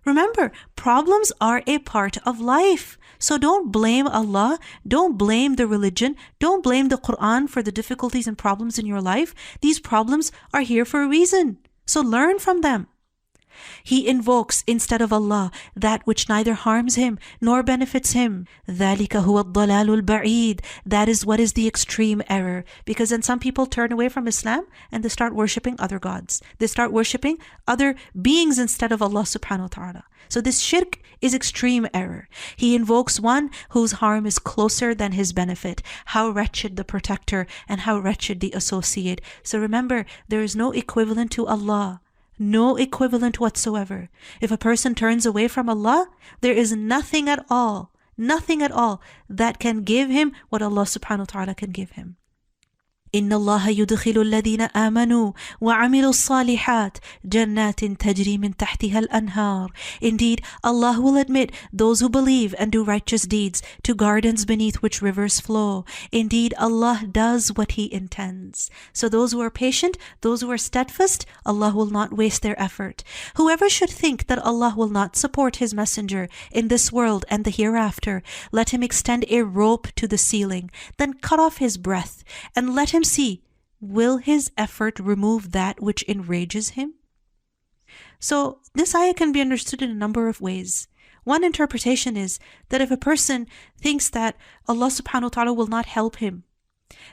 Remember, problems are a part of life. So don't blame Allah. Don't blame the religion. Don't blame the Quran for the difficulties and problems in your life. These problems are here for a reason. So learn from them. He invokes instead of Allah that which neither harms him nor benefits him. ذَلِكَ هُوَ الضَّلَالُ الْبَعِيدُ. That is what is the extreme error. Because then some people turn away from Islam and they start worshipping other gods. They start worshipping other beings instead of Allah subhanahu wa ta'ala. So this shirk is extreme error. He invokes one whose harm is closer than his benefit. How wretched the protector and how wretched the associate. So remember, there is no equivalent to Allah. No equivalent whatsoever. If a person turns away from Allah, there is nothing at all that can give him what Allah subhanahu wa ta'ala can give him. إن الله يدخل الذين آمنوا وعملوا الصالحات جنات تجري من تحتها الأنهار. Indeed, Allah will admit those who believe and do righteous deeds to gardens beneath which rivers flow. Indeed, Allah does what He intends. So those who are patient, those who are steadfast, Allah will not waste their effort. Whoever should think that Allah will not support His messenger in this world and the hereafter, let him extend a rope to the ceiling, then cut off his breath, and let him see, will his effort remove that which enrages him? So this ayah can be understood in a number of ways. One interpretation is that if a person thinks that Allah subhanahu wa ta'ala will not help him,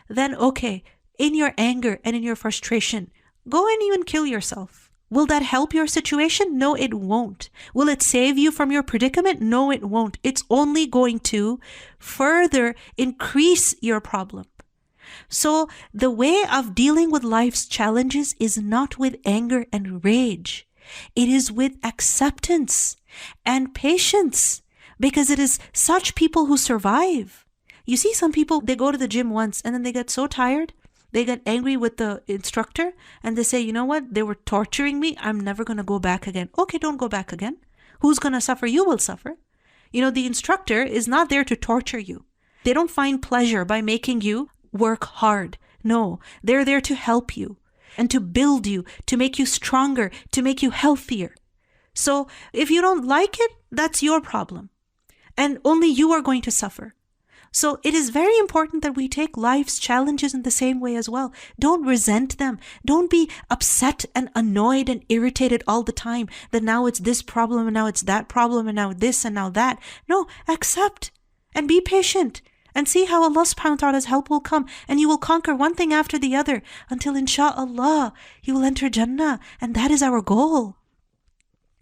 then okay, in your anger and in your frustration, go and even kill yourself. Will that help your situation? No, it won't. Will it save you from your predicament? No, it won't. It's only going to further increase your problem. So the way of dealing with life's challenges is not with anger and rage. It is with acceptance and patience, because it is such people who survive. You see, some people, they go to the gym once and then they get so tired, they get angry with the instructor and they say, you know what, they were torturing me, I'm never going to go back again. Okay, don't go back again. Who's going to suffer? You will suffer. The instructor is not there to torture you. They don't find pleasure by making you work hard. No, they're there to help you and to build you, to make you stronger, to make you healthier. So if you don't like it, that's your problem. And only you are going to suffer. So it is very important that we take life's challenges in the same way as well. Don't resent them. Don't be upset and annoyed and irritated all the time that now it's this problem and now it's that problem and now this and now that. No, accept and be patient and see how Allah subhanahu wa ta'ala's help will come, and you will conquer one thing after the other until insha'Allah you will enter Jannah, and that is our goal.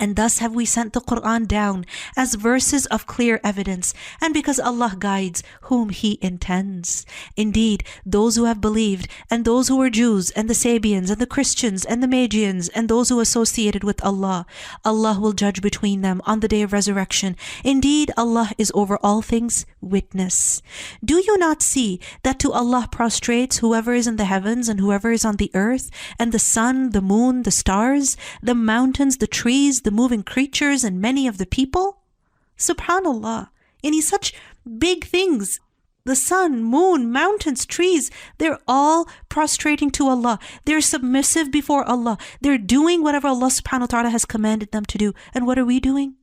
And thus have we sent the Quran down as verses of clear evidence, and because Allah guides whom He intends. Indeed, those who have believed, and those who were Jews, and the Sabians, and the Christians, and the Magians, and those who associated with Allah, Allah will judge between them on the day of resurrection. Indeed, Allah is over all things witness. Do you not see that to Allah prostrates whoever is in the heavens and whoever is on the earth, and the sun, the moon, the stars, the mountains, the trees, the moving creatures, and many of the people? Subhanallah. Such big things. The sun, moon, mountains, trees, they're all prostrating to Allah. They're submissive before Allah. They're doing whatever Allah subhanahu wa ta'ala has commanded them to do. And what are we doing?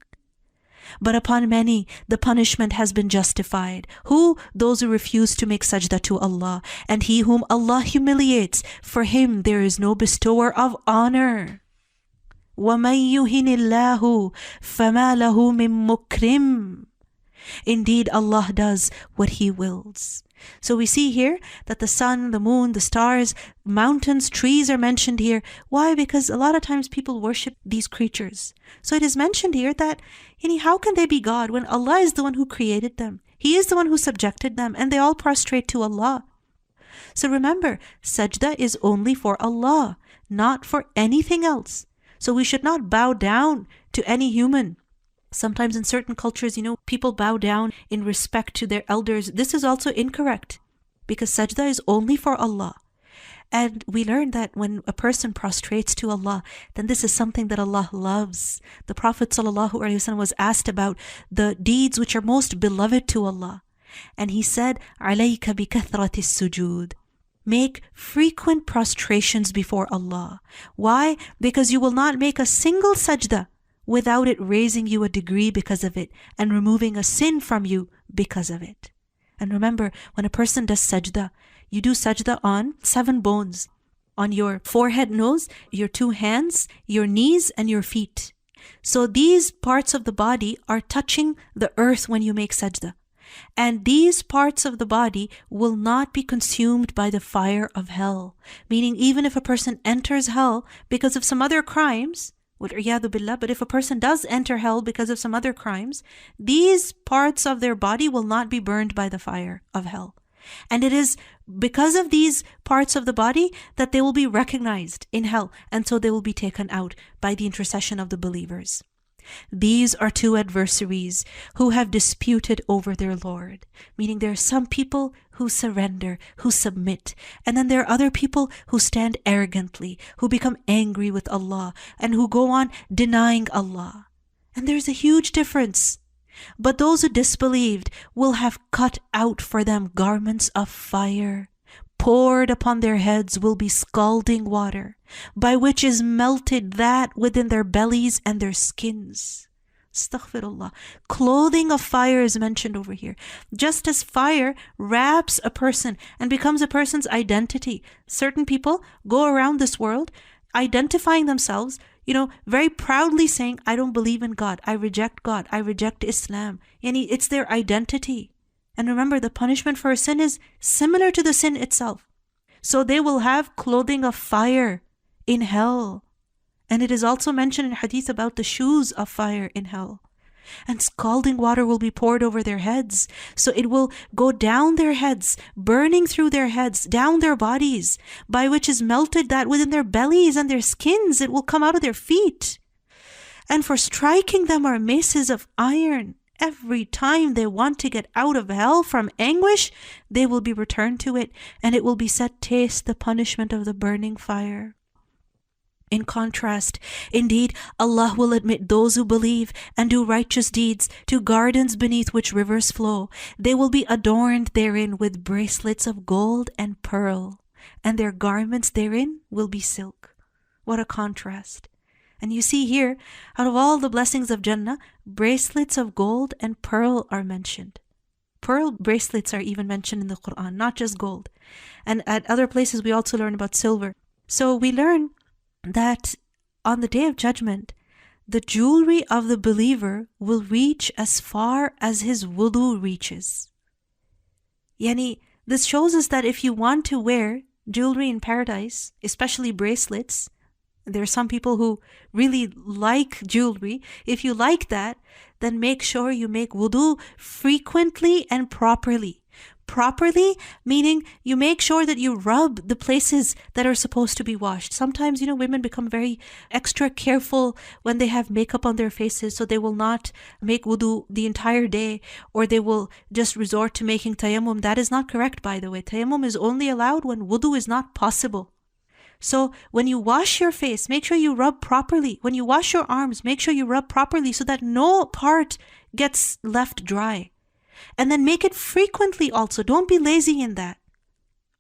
But upon many, the punishment has been justified. Who? Those who refuse to make sajda to Allah. And he whom Allah humiliates, for him there is no bestower of honor. وَمَن يُهِنِ اللَّهُ فَمَا لَهُ مِن مُكْرِمٍ. Indeed, Allah does what He wills. So we see here that the sun, the moon, the stars, mountains, trees are mentioned here. Why? Because a lot of times people worship these creatures. So it is mentioned here that, how can they be God when Allah is the one who created them? He is the one who subjected them, and they all prostrate to Allah. So remember, sajda is only for Allah, not for anything else. So we should not bow down to any human. Sometimes in certain cultures, people bow down in respect to their elders. This is also incorrect, because sajda is only for Allah. And we learn that when a person prostrates to Allah, then this is something that Allah loves. The Prophet ﷺ was asked about the deeds which are most beloved to Allah. And he said, عَلَيْكَ بِكَثْرَةِ السُّجُودِ. Make frequent prostrations before Allah. Why? Because you will not make a single sajda without it raising you a degree because of it and removing a sin from you because of it. And remember, when a person does sajda, you do sajda on 7 bones. On your forehead, nose, your 2 hands, your knees, and your feet. So these parts of the body are touching the earth when you make sajda. And these parts of the body will not be consumed by the fire of hell. Meaning, even if a person enters hell because of some other crimes, but if a person does enter hell because of some other crimes, these parts of their body will not be burned by the fire of hell. And it is because of these parts of the body that they will be recognized in hell, and so they will be taken out by the intercession of the believers. These are 2 adversaries who have disputed over their Lord. Meaning there are some people who surrender, who submit. And then there are other people who stand arrogantly, who become angry with Allah, and who go on denying Allah. And there's a huge difference. But those who disbelieved will have cut out for them garments of fire. Poured upon their heads will be scalding water, by which is melted that within their bellies and their skins. Astaghfirullah. Clothing of fire is mentioned over here. Just as fire wraps a person and becomes a person's identity. Certain people go around this world identifying themselves, very proudly saying, I don't believe in God. I reject Islam. It's their identity. And remember, the punishment for a sin is similar to the sin itself. So they will have clothing of fire in hell. And it is also mentioned in hadith about the shoes of fire in hell. And scalding water will be poured over their heads. So it will go down their heads, burning through their heads, down their bodies, by which is melted that within their bellies and their skins. It will come out of their feet. And for striking them are maces of iron. Every time they want to get out of hell from anguish, they will be returned to it, and it will be said, taste the punishment of the burning fire. In contrast, indeed, Allah will admit those who believe and do righteous deeds to gardens beneath which rivers flow. They will be adorned therein with bracelets of gold and pearl, and their garments therein will be silk. What a contrast. And you see here, out of all the blessings of Jannah, bracelets of gold and pearl are mentioned. Pearl bracelets are even mentioned in the Quran, not just gold. And at other places, we also learn about silver. So we learn that on the Day of Judgment, the jewelry of the believer will reach as far as his wudu reaches. Yani, this shows us that if you want to wear jewelry in paradise, especially bracelets, there are some people who really like jewelry. If you like that, then make sure you make wudu frequently and properly. Properly, meaning you make sure that you rub the places that are supposed to be washed. Sometimes, women become very extra careful when they have makeup on their faces, so they will not make wudu the entire day, or they will just resort to making tayammum. That is not correct, by the way. Tayammum is only allowed when wudu is not possible. So when you wash your face, make sure you rub properly. When you wash your arms, make sure you rub properly so that no part gets left dry. And then make it frequently also. Don't be lazy in that.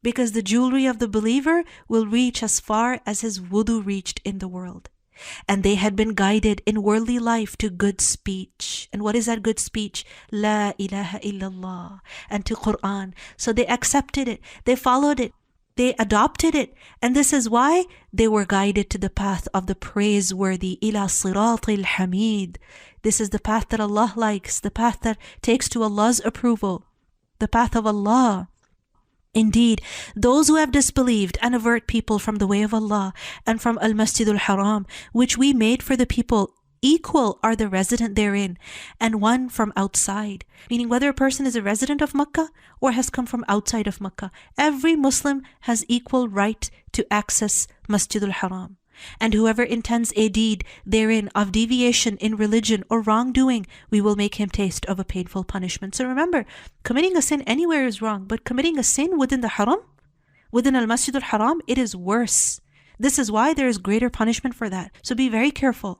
Because the jewelry of the believer will reach as far as his wudu reached in the world. And they had been guided in worldly life to good speech. And what is that good speech? La ilaha illallah. And to Quran. So they accepted it. They followed it. They adopted it. And this is why they were guided to the path of the praiseworthy. Ila siratil hamid. This is the path that Allah likes, the path that takes to Allah's approval, the path of Allah. Indeed, those who have disbelieved and avert people from the way of Allah and from Al-Masjid al-Haram, which we made for the people, equal are the resident therein, and one from outside. Meaning whether a person is a resident of Makkah or has come from outside of Makkah, every Muslim has equal right to access Masjid al-Haram. And whoever intends a deed therein of deviation in religion or wrongdoing, we will make him taste of a painful punishment. So remember, committing a sin anywhere is wrong, but committing a sin within the Haram, within Al-Masjid al-Haram, it is worse. This is why there is greater punishment for that. So be very careful.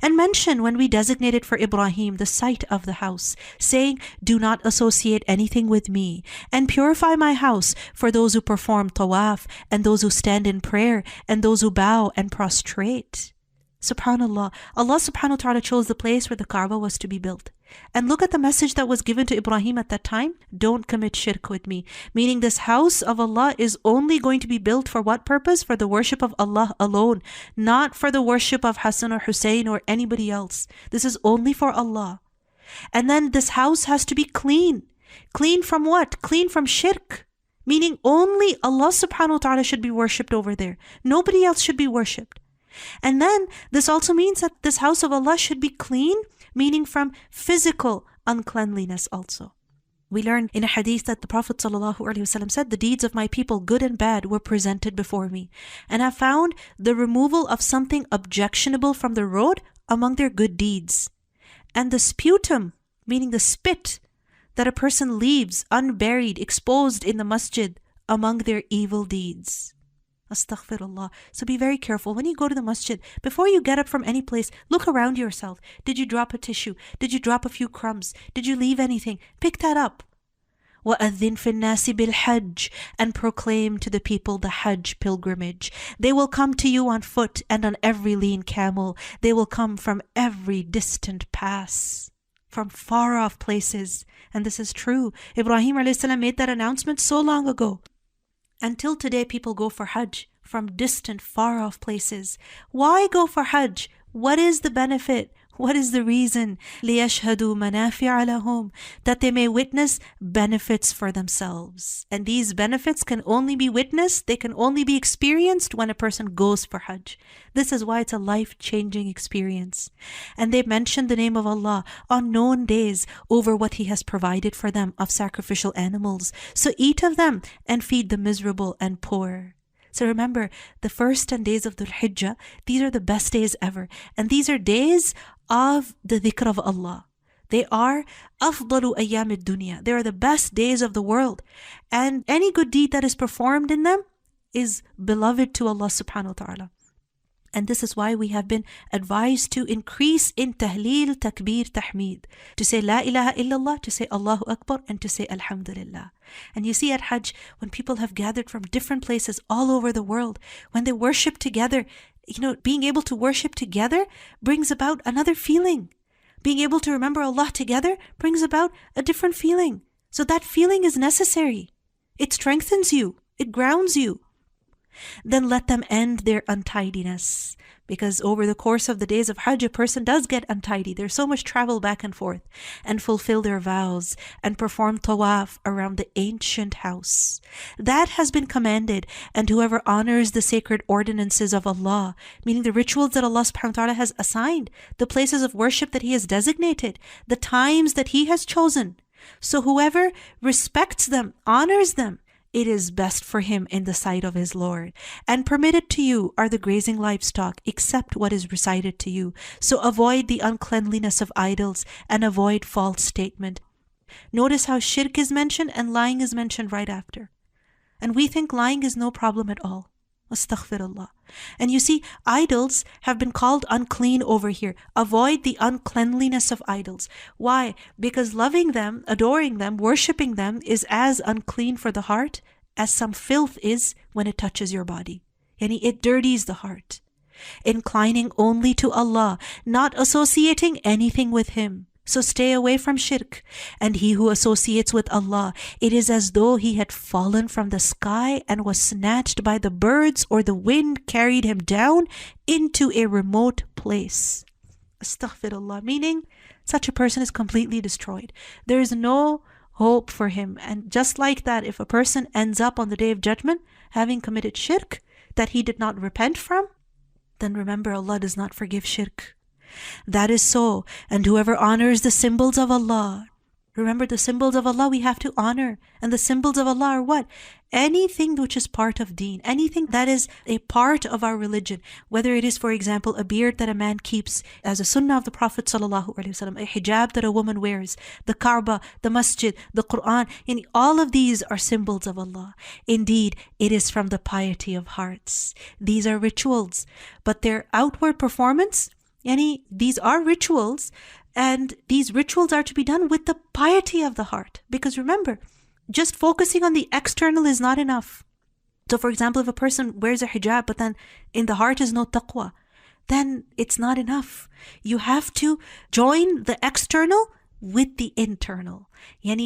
And mention when we designated for Ibrahim the site of the house, saying, do not associate anything with me, and purify my house for those who perform tawaf, and those who stand in prayer, and those who bow and prostrate. SubhanAllah, Allah subhanahu wa ta'ala chose the place where the Kaaba was to be built. And look at the message that was given to Ibrahim at that time. Don't commit shirk with me. Meaning this house of Allah is only going to be built for what purpose? For the worship of Allah alone. Not for the worship of Hassan or Hussein or anybody else. This is only for Allah. And then this house has to be clean. Clean from what? Clean from shirk. Meaning only Allah subhanahu wa ta'ala should be worshipped over there. Nobody else should be worshipped. And then this also means that this house of Allah should be clean, meaning from physical uncleanliness also. We learn in a hadith that the Prophet ﷺ said, the deeds of my people, good and bad, were presented before me, and have found the removal of something objectionable from the road among their good deeds. And the sputum, meaning the spit that a person leaves unburied, exposed in the masjid, among their evil deeds. Astaghfirullah. So be very careful. When you go to the masjid, before you get up from any place, look around yourself. Did you drop a tissue? Did you drop a few crumbs? Did you leave anything? Pick that up. وَأَذِّنْ فِي النَّاسِ بِالْحَجِّ, and proclaim to the people the Hajj pilgrimage. They will come to you on foot and on every lean camel. They will come from every distant pass, from far off places. And this is true. Ibrahim a.s. made that announcement so long ago. Until today, people go for Hajj from distant, far-off places. Why go for Hajj? What is the benefit? What is the reason? لِيَشْهَدُوا مَنَافِعَ لَهُمْ, that they may witness benefits for themselves. And these benefits can only be witnessed, they can only be experienced when a person goes for Hajj. This is why it's a life-changing experience. And they mention the name of Allah on known days over what He has provided for them of sacrificial animals. So eat of them and feed the miserable and poor. So remember, the first 10 days of Dhul Hijjah, these are the best days ever. And these are days of the dhikr of Allah. They are أفضل أيام الدنيا. They are the best days of the world. And any good deed that is performed in them is beloved to Allah subhanahu wa ta'ala. And this is why we have been advised to increase in tahleel, takbir, tahmeed. To say La ilaha illallah, to say Allahu Akbar, and to say Alhamdulillah. And you see at Hajj, when people have gathered from different places all over the world, when they worship together, being able to worship together brings about another feeling. Being able to remember Allah together brings about a different feeling. So that feeling is necessary. It strengthens you. It grounds you. Then let them end their untidiness. Because over the course of the days of Hajj, a person does get untidy. There's so much travel back and forth, and fulfill their vows and perform tawaf around the ancient house. That has been commanded, and whoever honors the sacred ordinances of Allah, meaning the rituals that Allah subhanahu wa ta'ala has assigned, the places of worship that He has designated, the times that He has chosen. So whoever respects them, honors them, it is best for him in the sight of his Lord. And permitted to you are the grazing livestock, except what is recited to you. So avoid the uncleanliness of idols and avoid false statement. Notice how shirk is mentioned and lying is mentioned right after. And we think lying is no problem at all. Astaghfirullah. And you see, idols have been called unclean over here. Avoid the uncleanliness of idols. Why? Because loving them, adoring them, worshipping them is as unclean for the heart as some filth is when it touches your body. Yani it dirties the heart. Inclining only to Allah, not associating anything with Him. So stay away from shirk. And he who associates with Allah, it is as though he had fallen from the sky and was snatched by the birds, or the wind carried him down into a remote place. Astaghfirullah. Meaning, such a person is completely destroyed. There is no hope for him. And just like that, if a person ends up on the Day of Judgment having committed shirk that he did not repent from, then remember, Allah does not forgive shirk. That is so. And whoever honors the symbols of Allah, remember the symbols of Allah we have to honor. And the symbols of Allah are what? Anything which is part of deen, anything that is a part of our religion, whether it is, for example, a beard that a man keeps as a sunnah of the Prophet ﷺ, a hijab that a woman wears, the Kaaba, the masjid, the Quran, and all of these are symbols of Allah. Indeed, it is from the piety of hearts. These are rituals, but their outward performance, these are rituals, and these rituals are to be done with the piety of the heart. Because remember, just focusing on the external is not enough. So for example, if a person wears a hijab, but then in the heart is no taqwa, then it's not enough. You have to join the external with the internal.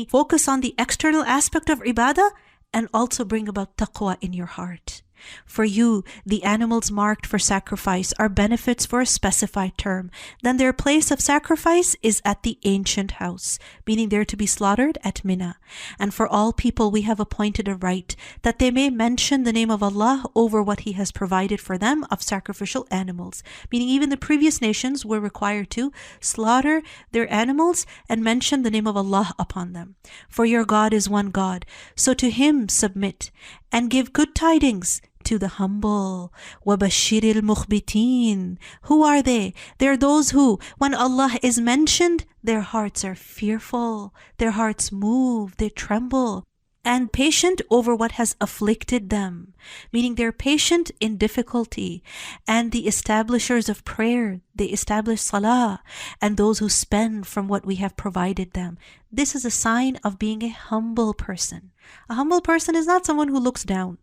Focus on the external aspect of ibadah and also bring about taqwa in your heart. For you, the animals marked for sacrifice are benefits for a specified term. Then their place of sacrifice is at the ancient house, meaning they're to be slaughtered at Mina. And for all people we have appointed a right that they may mention the name of Allah over what He has provided for them of sacrificial animals. Meaning even the previous nations were required to slaughter their animals and mention the name of Allah upon them. For your God is one God, so to Him submit and give good tidings to the humble. وَبَشِّرِ الْمُخْبِتِينَ. Who are they? They're those who, when Allah is mentioned, their hearts are fearful, their hearts move, they tremble, and patient over what has afflicted them. Meaning they're patient in difficulty. And the establishers of prayer, they establish salah, and those who spend from what we have provided them. This is a sign of being a humble person. A humble person is not someone who looks down.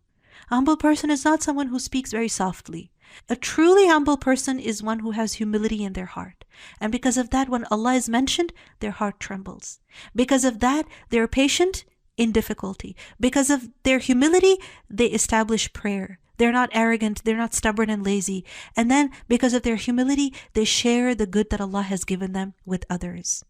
A humble person is not someone who speaks very softly. A truly humble person is one who has humility in their heart. And because of that, when Allah is mentioned, their heart trembles. Because of that, they are patient in difficulty. Because of their humility, they establish prayer. They're not arrogant, they're not stubborn and lazy. And then, because of their humility, they share the good that Allah has given them with others.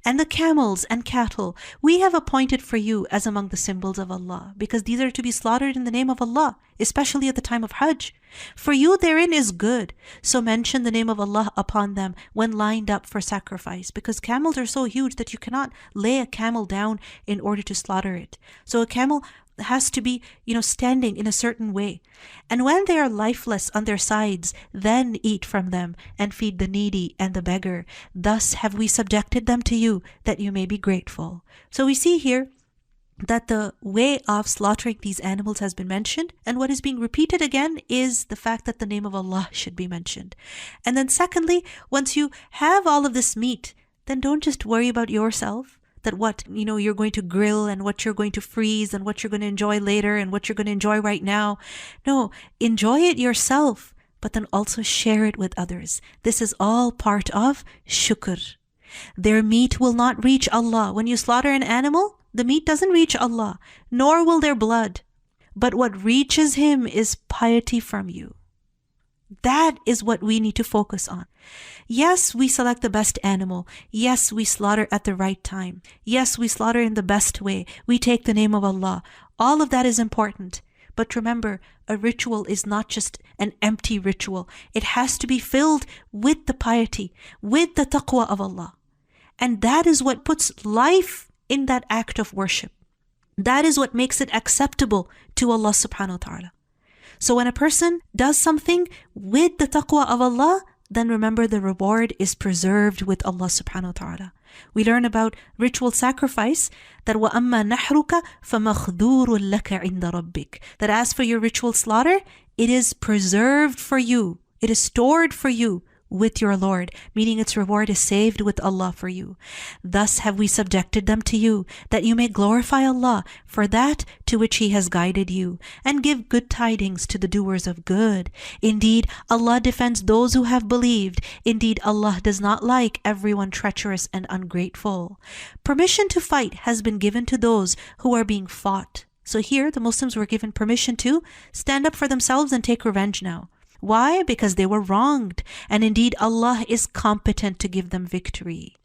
And the camels and cattle we have appointed for you as among the symbols of Allah, because these are to be slaughtered in the name of Allah, especially at the time of Hajj. For you therein is good, so mention the name of Allah upon them when lined up for sacrifice, because camels are so huge that you cannot lay a camel down in order to slaughter it. So a camel has to be, standing in a certain way. And when they are lifeless on their sides, then eat from them and feed the needy and the beggar. Thus have we subjected them to you, that you may be grateful. So we see here that the way of slaughtering these animals has been mentioned, and what is being repeated again is the fact that the name of Allah should be mentioned. And then secondly, once you have all of this meat, then don't just worry about yourself, that what you're going to grill and what you're going to freeze and what you're going to enjoy later and what you're going to enjoy right now. No, enjoy it yourself, but then also share it with others. This is all part of shukr. Their meat will not reach Allah. When you slaughter an animal, The meat doesn't reach Allah, nor will their blood. But what reaches Him is piety from you. That is what we need to focus on. Yes, we select the best animal. Yes, we slaughter at the right time. Yes, we slaughter in the best way. We take the name of Allah. All of that is important. But remember, a ritual is not just an empty ritual. It has to be filled with the piety, with the taqwa of Allah. And that is what puts life in that act of worship. That is what makes it acceptable to Allah subhanahu wa ta'ala. So when a person does something with the taqwa of Allah, then remember the reward is preserved with Allah subhanahu wa ta'ala. We learn about ritual sacrifice that وَأَمَّا نَحْرُكَ فَمَخْذُورٌ لَكَ عِنْدَ رَبِّكَ. That as for your ritual slaughter, it is preserved for you. It is stored for you with your Lord, meaning its reward is saved with Allah for you. Thus have we subjected them to you, that you may glorify Allah for that to which He has guided you, and give good tidings to the doers of good. Indeed, Allah defends those who have believed. Indeed, Allah does not like everyone treacherous and ungrateful. Permission to fight has been given to those who are being fought. So here, the Muslims were given permission to stand up for themselves and take revenge now. Why? Because they were wronged. And indeed, Allah is competent to give them victory.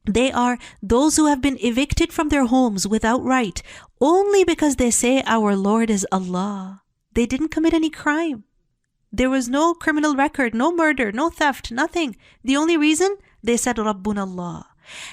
They are those who have been evicted from their homes without right, only because they say our Lord is Allah. They didn't commit any crime. There was no criminal record, no murder, no theft, nothing. The only reason? They said, Rabbuna Allah.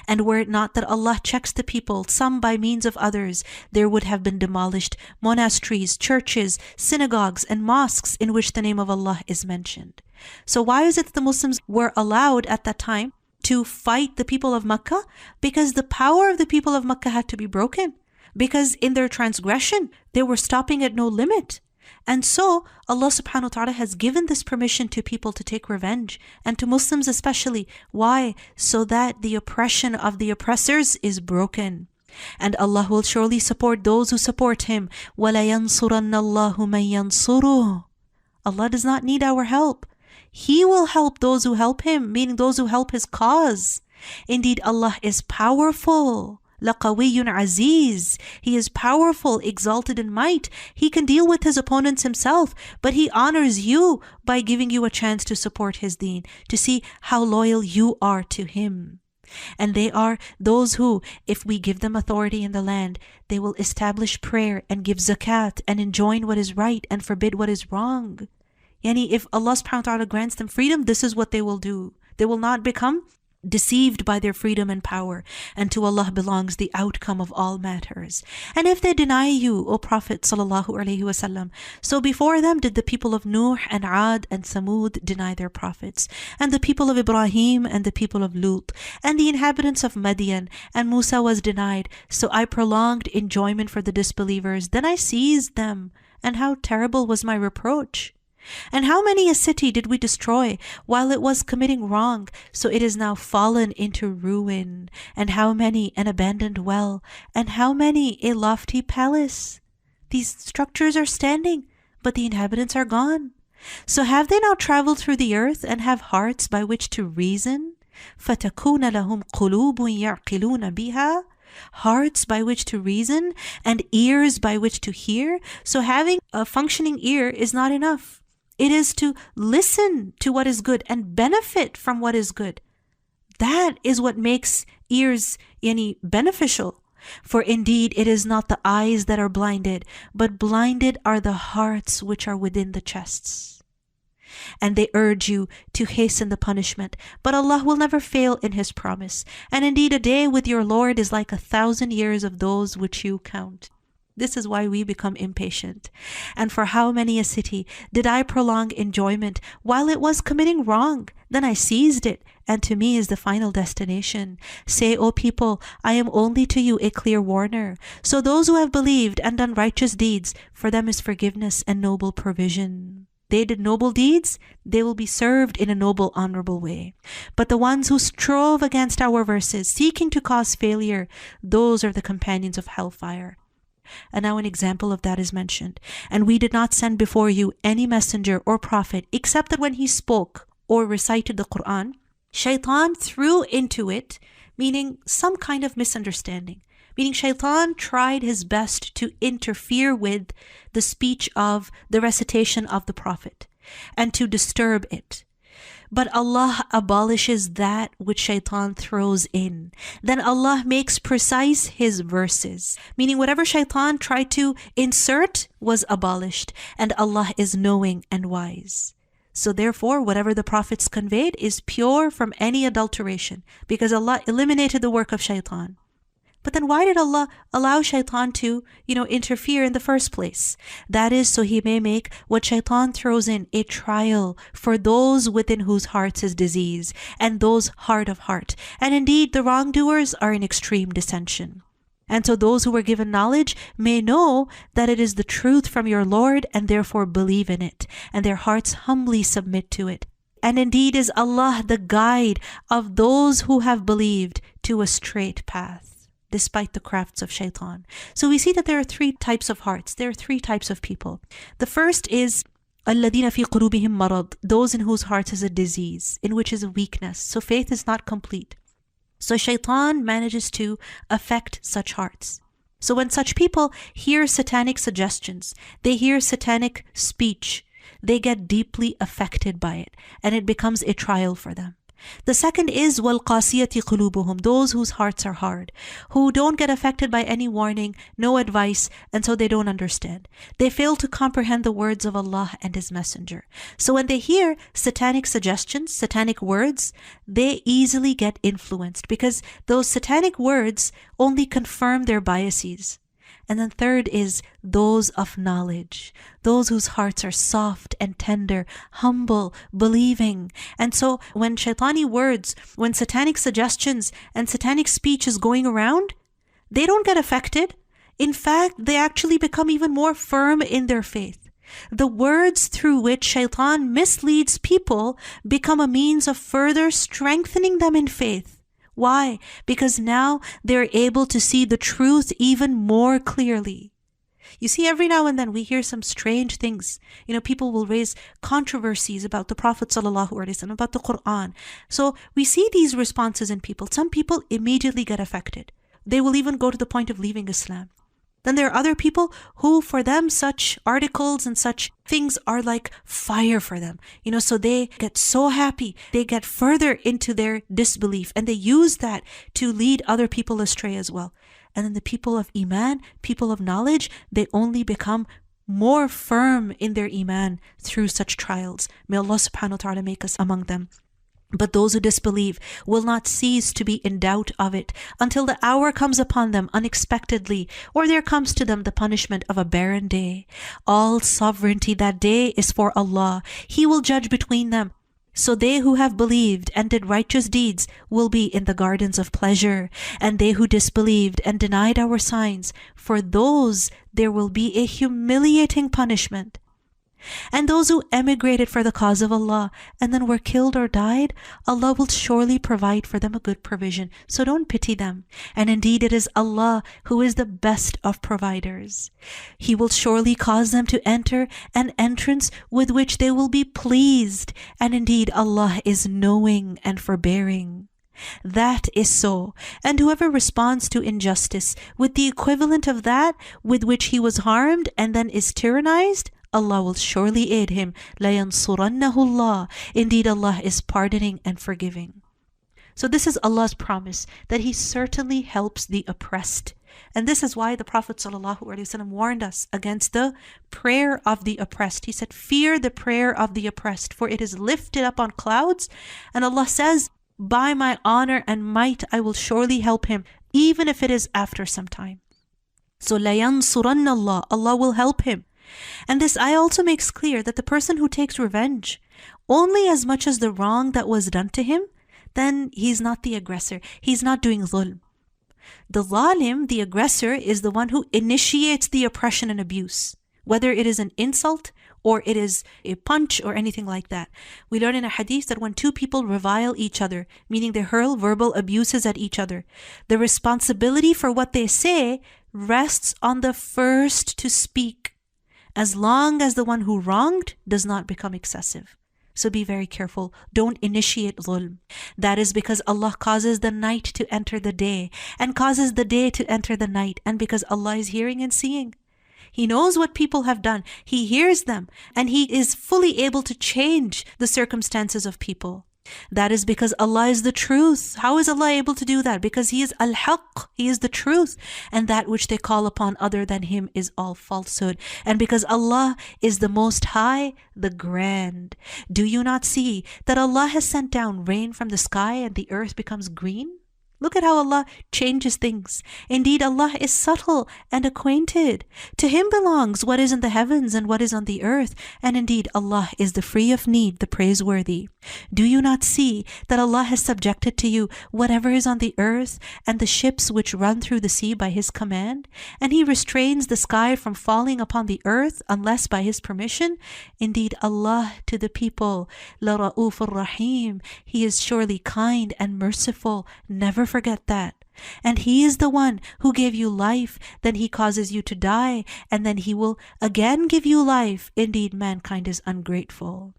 And were it not that Allah checks the people, some by means of others, there would have been demolished monasteries, churches, synagogues, and mosques in which the name of Allah is mentioned. So why is it that the Muslims were allowed at that time to fight the people of Makkah? Because the power of the people of Makkah had to be broken. Because in their transgression, they were stopping at no limit. And so Allah subhanahu wa ta'ala has given this permission to people to take revenge, and to Muslims especially. Why? So that the oppression of the oppressors is broken. And Allah will surely support those who support Him. وَلَيَنْصُرَنَّ اللَّهُ مَنْ يَنْصُرُهُ. Allah does not need our help. He will help those who help Him, meaning those who help His cause. Indeed, Allah is powerful. لَقَوِيٌّ عَزِيزٌ. He is powerful, exalted in might. He can deal with His opponents Himself, but He honors you by giving you a chance to support His deen, to see how loyal you are to Him. And they are those who, if we give them authority in the land, they will establish prayer and give zakat and enjoin what is right and forbid what is wrong. Yani, if Allah subhanahu wa ta'ala grants them freedom, this is what they will do. They will not become deceived by their freedom and power, and to Allah belongs the outcome of all matters. And if they deny you, O Prophet sallallahu alaihi wasallam, so before them did the people of Nuh and Ad and Samud deny their prophets, and the people of Ibrahim and the people of Lut, and the inhabitants of Madian, and Musa was denied. So I prolonged enjoyment for the disbelievers, then I seized them, and how terrible was my reproach. And how many a city did we destroy while it was committing wrong, so it is now fallen into ruin? And how many an abandoned well, and how many a lofty palace? These structures are standing, but the inhabitants are gone. So have they now traveled through the earth and have hearts by which to reason? فَتَكُونَ لَهُمْ قُلُوبٌ يَعْقِلُونَ بِهَا. Hearts by which to reason, and ears by which to hear. So having a functioning ear is not enough. It is to listen to what is good and benefit from what is good. That is what makes ears beneficial. For indeed it is not the eyes that are blinded, but blinded are the hearts which are within the chests. And they urge you to hasten the punishment, but Allah will never fail in His promise. And indeed a day with your Lord is like 1,000 years of those which you count. This is why we become impatient. And for how many a city did I prolong enjoyment while it was committing wrong? Then I seized it, and to me is the final destination. Say, O people, I am only to you a clear warner. So those who have believed and done righteous deeds, for them is forgiveness and noble provision. They did noble deeds, they will be served in a noble, honorable way. But the ones who strove against our verses, seeking to cause failure, those are the companions of hellfire. And now an example of that is mentioned. And we did not send before you any messenger or prophet, except that when he spoke or recited the Quran, Shaitan threw into it, meaning some kind of misunderstanding. Meaning shaitan tried his best to interfere with the speech of the recitation of the Prophet and to disturb it. But Allah abolishes that which shaitan throws in. Then Allah makes precise his verses. Meaning whatever shaitan tried to insert was abolished. And Allah is knowing and wise. So therefore, whatever the prophets conveyed is pure from any adulteration. Because Allah eliminated the work of shaitan. But then why did Allah allow shaitan to, interfere in the first place? That is so he may make what shaitan throws in a trial for those within whose hearts is disease and those hard of heart. And indeed, the wrongdoers are in extreme dissension. And so those who were given knowledge may know that it is the truth from your Lord and therefore believe in it, and their hearts humbly submit to it. And indeed is Allah the guide of those who have believed to a straight path, despite the crafts of shaitan. So we see that there are three types of hearts. There are three types of people. The first is الَّذِينَ فِي قُلُوبِهِمْ مَرَضٌ, those in whose hearts is a disease, in which is a weakness. So faith is not complete. So shaitan manages to affect such hearts. So when such people hear satanic suggestions, they hear satanic speech, they get deeply affected by it, and it becomes a trial for them. The second is وَالْقَاسِيَةِ قُلُوبُهُمْ, those whose hearts are hard, who don't get affected by any warning, no advice, and so they don't understand. They fail to comprehend the words of Allah and His Messenger. So when they hear satanic suggestions, satanic words, they easily get influenced because those satanic words only confirm their biases. And then third is those of knowledge, those whose hearts are soft and tender, humble, believing. And so when shaitani words, when satanic suggestions and satanic speech is going around, they don't get affected. In fact, they actually become even more firm in their faith. The words through which shaitan misleads people become a means of further strengthening them in faith. Why? Because now they're able to see the truth even more clearly. You see, every now and then we hear some strange things. People will raise controversies about the Prophet ﷺ, about the Quran. So we see these responses in people. Some people immediately get affected. They will even go to the point of leaving Islam. Then there are other people who, for them, such articles and such things are like fire for them. So they get so happy. They get further into their disbelief and they use that to lead other people astray as well. And then the people of Iman, people of knowledge, they only become more firm in their Iman through such trials. May Allah subhanahu wa ta'ala make us among them. But those who disbelieve will not cease to be in doubt of it until the hour comes upon them unexpectedly, or there comes to them the punishment of a barren day. All sovereignty that day is for Allah. He will judge between them. So they who have believed and did righteous deeds will be in the gardens of pleasure, and they who disbelieved and denied our signs, for those there will be a humiliating punishment. And those who emigrated for the cause of Allah and then were killed or died, Allah will surely provide for them a good provision. So don't pity them. And indeed it is Allah who is the best of providers. He will surely cause them to enter an entrance with which they will be pleased. And indeed Allah is knowing and forbearing. That is so. And whoever responds to injustice with the equivalent of that with which he was harmed and then is tyrannized, Allah will surely aid him. لَيَنْصُرَنَّهُ اللَّهُ. Indeed, Allah is pardoning and forgiving. So this is Allah's promise that He certainly helps the oppressed. And this is why the Prophet ﷺ warned us against the prayer of the oppressed. He said, fear the prayer of the oppressed, for it is lifted up on clouds. And Allah says, by my honor and might, I will surely help him, even if it is after some time. So لَيَنْصُرَنَّ اللَّهُ. Allah will help him. And this ayah also makes clear that the person who takes revenge only as much as the wrong that was done to him, then he's not the aggressor. He's not doing dhulm. The zalim, the aggressor, is the one who initiates the oppression and abuse, whether it is an insult or it is a punch or anything like that. We learn in a hadith that when two people revile each other, meaning they hurl verbal abuses at each other, the responsibility for what they say rests on the first to speak, as long as the one who wronged does not become excessive. So be very careful. Don't initiate dhulm. That is because Allah causes the night to enter the day and causes the day to enter the night, and because Allah is hearing and seeing. He knows what people have done. He hears them, and He is fully able to change the circumstances of people. That is because Allah is the truth. How is Allah able to do that? Because He is Al-Haq. He is the truth. And that which they call upon other than Him is all falsehood. And because Allah is the Most High, the Grand. Do you not see that Allah has sent down rain from the sky and the earth becomes green? Look at how Allah changes things. Indeed, Allah is subtle and acquainted. To Him belongs what is in the heavens and what is on the earth. And indeed, Allah is the free of need, the praiseworthy. Do you not see that Allah has subjected to you whatever is on the earth and the ships which run through the sea by His command? And He restrains the sky from falling upon the earth unless by His permission? Indeed, Allah to the people, La Ra'ufur Rahim. He is surely kind and merciful. Never forget that. And He is the one who gave you life, then He causes you to die, and then He will again give you life. Indeed, mankind is ungrateful.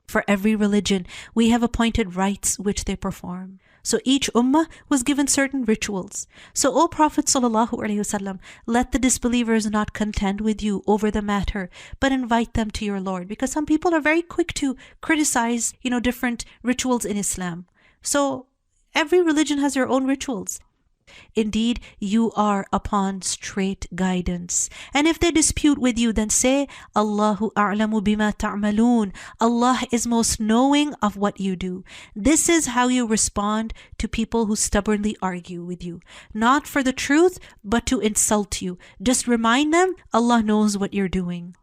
For every religion, we have appointed rites which they perform. So each ummah was given certain rituals. So, O Prophet ﷺ, let the disbelievers not contend with you over the matter, but invite them to your Lord. Because some people are very quick to criticize, different rituals in Islam. So every religion has their own rituals. Indeed, you are upon straight guidance. And if they dispute with you, then say, Allahu a'lamu bima ta'malun. Allah is most knowing of what you do. This is how you respond to people who stubbornly argue with you. Not for the truth, but to insult you. Just remind them, Allah knows what you're doing.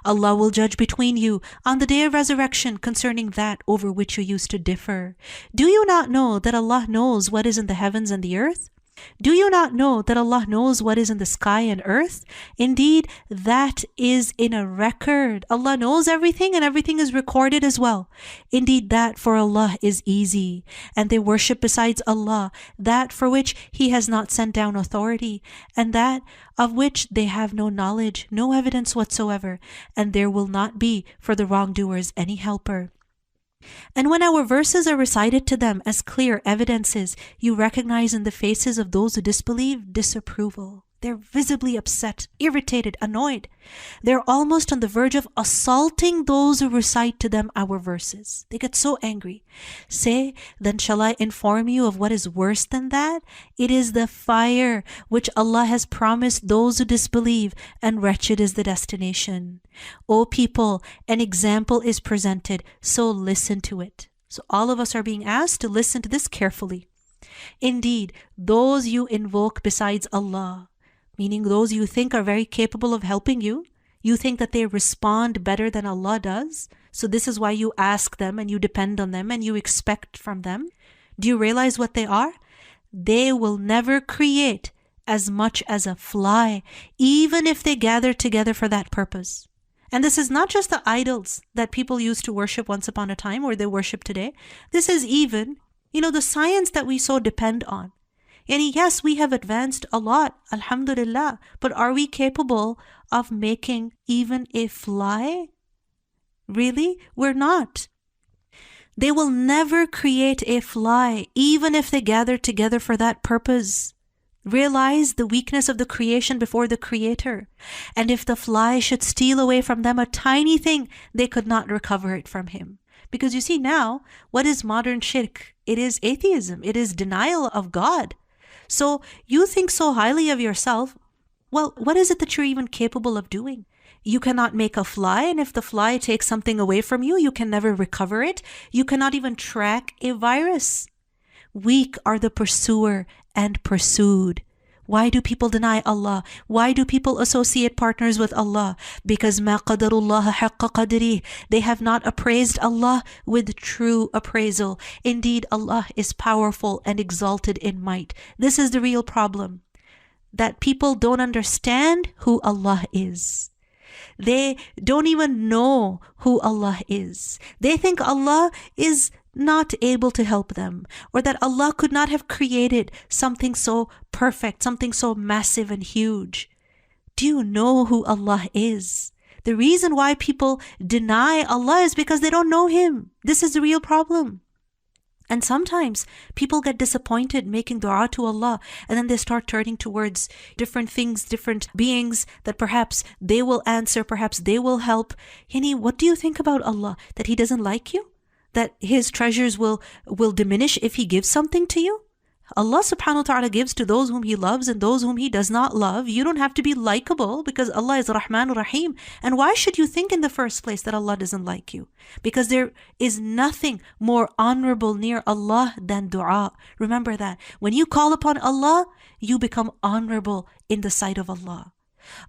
Allah will judge between you on the day of resurrection concerning that over which you used to differ. Do you not know that Allah knows what is in the heavens and the earth? Do you not know that Allah knows what is in the sky and earth? Indeed, that is in a record. Allah knows everything, and everything is recorded as well. Indeed, that for Allah is easy, and they worship besides Allah that for which He has not sent down authority, and that of which they have no knowledge, no evidence whatsoever, and there will not be for the wrongdoers any helper. And when our verses are recited to them as clear evidences, you recognize in the faces of those who disbelieve disapproval. They're visibly upset, irritated, annoyed. They're almost on the verge of assaulting those who recite to them our verses. They get so angry. Say, then shall I inform you of what is worse than that? It is the fire which Allah has promised those who disbelieve, and wretched is the destination. O people, an example is presented, so listen to it. So all of us are being asked to listen to this carefully. Indeed, those you invoke besides Allah, meaning those you think are very capable of helping you, you think that they respond better than Allah does, so this is why you ask them and you depend on them and you expect from them. Do you realize what they are? They will never create as much as a fly, even if they gather together for that purpose. And this is not just the idols that people used to worship once upon a time or they worship today. This is even, the science that we so depend on. And yes, we have advanced a lot, alhamdulillah, but are we capable of making even a fly? Really? We're not. They will never create a fly, even if they gather together for that purpose. Realize the weakness of the creation before the Creator. And if the fly should steal away from them a tiny thing, they could not recover it from Him. Because you see now, what is modern shirk? It is atheism. It is denial of God. So you think so highly of yourself. Well, what is it that you're even capable of doing? You cannot make a fly, and if the fly takes something away from you, you can never recover it. You cannot even track a virus. Weak are the pursuer and pursued. Why do people deny Allah? Why do people associate partners with Allah? Because مَا قَدَرُ اللَّهَ حَقَّ قَدْرِهِ. They have not appraised Allah with true appraisal. Indeed, Allah is powerful and exalted in might. This is the real problem. That people don't understand who Allah is. They don't even know who Allah is. They think Allah is not able to help them, or that Allah could not have created something so perfect, something so massive and huge. Do you know who Allah is? The reason why people deny Allah is because they don't know Him. This is the real problem. And sometimes people get disappointed making dua to Allah, and then they start turning towards different things, different beings that perhaps they will answer, perhaps they will help. Yani, what do you think about Allah? That He doesn't like you? That His treasures will diminish if He gives something to you? Allah subhanahu wa ta'ala gives to those whom He loves and those whom He does not love. You don't have to be likable because Allah is Rahman Rahim. And why should you think in the first place that Allah doesn't like you? Because there is nothing more honorable near Allah than dua. Remember that. When you call upon Allah, you become honorable in the sight of Allah.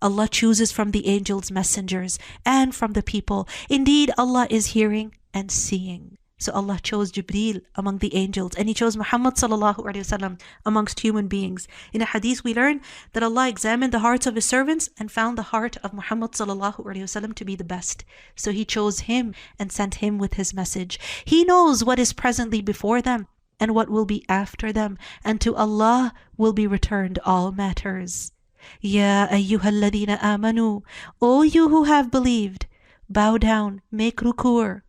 Allah chooses from the angels messengers and from the people. Indeed, Allah is hearing and seeing. So Allah chose Jibreel among the angels, and He chose Muhammad sallallahu alaihi wasallam amongst human beings. In a hadith we learn that Allah examined the hearts of His servants and found the heart of Muhammad sallallahu alaihi wasallam to be the best. So He chose him and sent him with His message. He knows what is presently before them and what will be after them, and to Allah will be returned all matters. Ya ayyuhalladhina amanu, O you who have believed, bow down, make ruku'.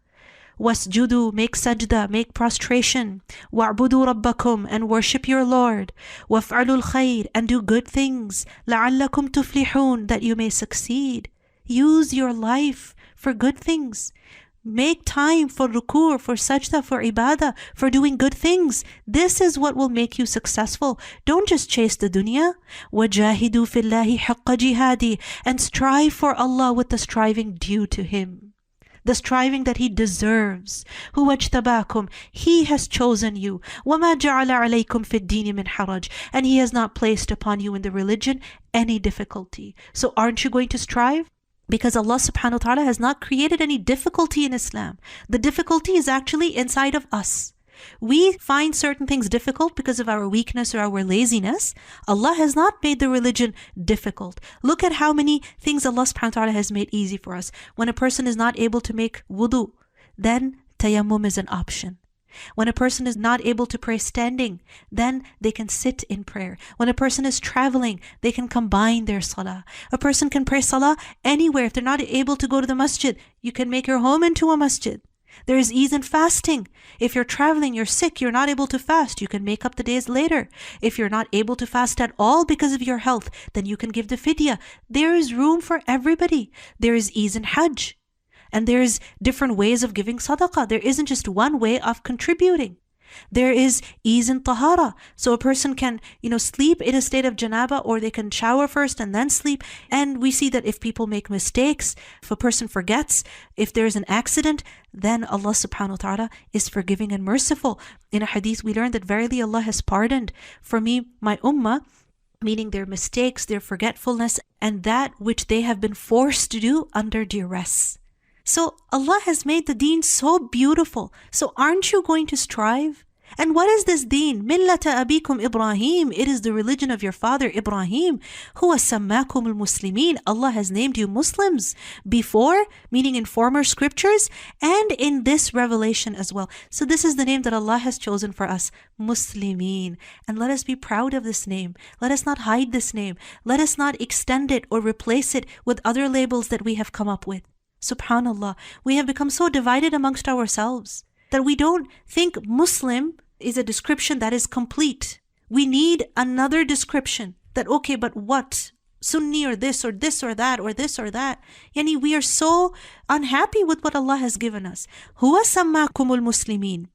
Wasjudu, make sajda, make prostration. Wa'budu rabbakum, and worship your Lord. Waf'alul khair, and do good things. La'allakum tuflihun, that you may succeed. Use your life for good things. Make time for ruku', for sajda, for ibadah, for doing good things. This is what will make you successful. Don't just chase the dunya. وَجَاهِدُوا فِي اللَّهِ حَقَّ جِهَادِ, and strive for Allah with the striving due to Him. The striving that He deserves. هُوَ اجْتَبَاكُمْ, He has chosen you. وَمَا جَعَلَ عَلَيْكُمْ فِي الدِّينِ مِنْ حَرَجٍ, and He has not placed upon you in the religion any difficulty. So aren't you going to strive? Because Allah subhanahu wa ta'ala has not created any difficulty in Islam. The difficulty is actually inside of us. We find certain things difficult because of our weakness or our laziness. Allah has not made the religion difficult. Look at how many things Allah subhanahu wa ta'ala has made easy for us. When a person is not able to make wudu, then tayammum is an option. When a person is not able to pray standing, then they can sit in prayer. When a person is traveling, they can combine their salah. A person can pray salah anywhere. If they're not able to go to the masjid, you can make your home into a masjid. There is ease in fasting. If you're traveling, you're sick, you're not able to fast, you can make up the days later. If you're not able to fast at all because of your health, then you can give the fidyah. There is room for everybody. There is ease in Hajj. And there's different ways of giving sadaqah. There isn't just one way of contributing. There is ease in tahara. So a person can, sleep in a state of janaba, or they can shower first and then sleep. And we see that if people make mistakes, if a person forgets, if there's an accident, then Allah subhanahu wa ta'ala is forgiving and merciful. In a hadith, we learn that verily Allah has pardoned for me, my ummah, meaning their mistakes, their forgetfulness, and that which they have been forced to do under duress. So Allah has made the deen so beautiful. So aren't you going to strive? And what is this deen? Millata abikum Ibrahim. It is the religion of your father Ibrahim. Huwa sammakum al-muslimin. Allah has named you Muslims before, meaning in former scriptures, and in this revelation as well. So this is the name that Allah has chosen for us, Muslimin. And let us be proud of this name. Let us not hide this name. Let us not extend it or replace it with other labels that we have come up with. Subhanallah, we have become so divided amongst ourselves that we don't think Muslim is a description that is complete. We need another description that, okay, but what? Sunni or this or this or that or this or that. Yani we are so unhappy with what Allah has given us. Huwa sammakumul muslimin.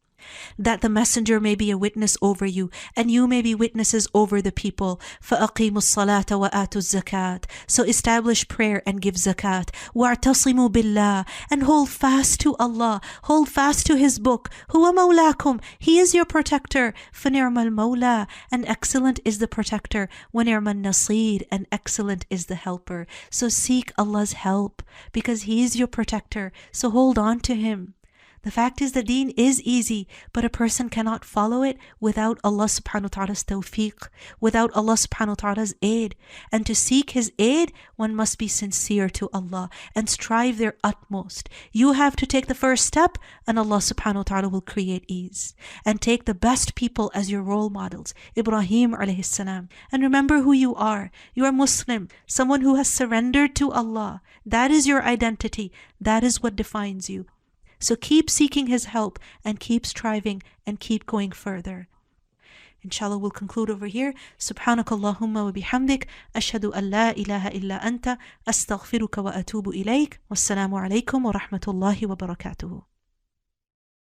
That the messenger may be a witness over you, and you may be witnesses over the people. فَأَقِيمُوا الصَّلَاةَ وَآتُوا الزَّكَاةَ. So establish prayer and give zakat. وَاعْتَصِمُوا بِاللَّهِ. And hold fast to Allah. Hold fast to His book. هُوَ مَوْلَاكُمْ. He is your protector. فَنِعْمَ الْمَوْلَى. And excellent is the protector. وَنِعْمَ النَّصِيرُ. And excellent is the helper. So seek Allah's help, because He is your protector. So hold on to Him. The fact is the deen is easy, but a person cannot follow it without Allah subhanahu wa ta'ala's tawfiq, without Allah subhanahu wa ta'ala's aid. And to seek His aid, one must be sincere to Allah and strive their utmost. You have to take the first step, and Allah subhanahu wa ta'ala will create ease. And take the best people as your role models, Ibrahim alayhi salam. And remember who you are. You are Muslim, someone who has surrendered to Allah. That is your identity. That is what defines you. So keep seeking His help and keep striving and keep going further. Inshallah, we'll conclude over here. Subhanakallahumma wa bihamdik. Ashhadu an la ilaha illa anta. Astaghfiruka wa atubu ilayk. Wassalamu alaykum wa rahmatullahi wa barakatuhu.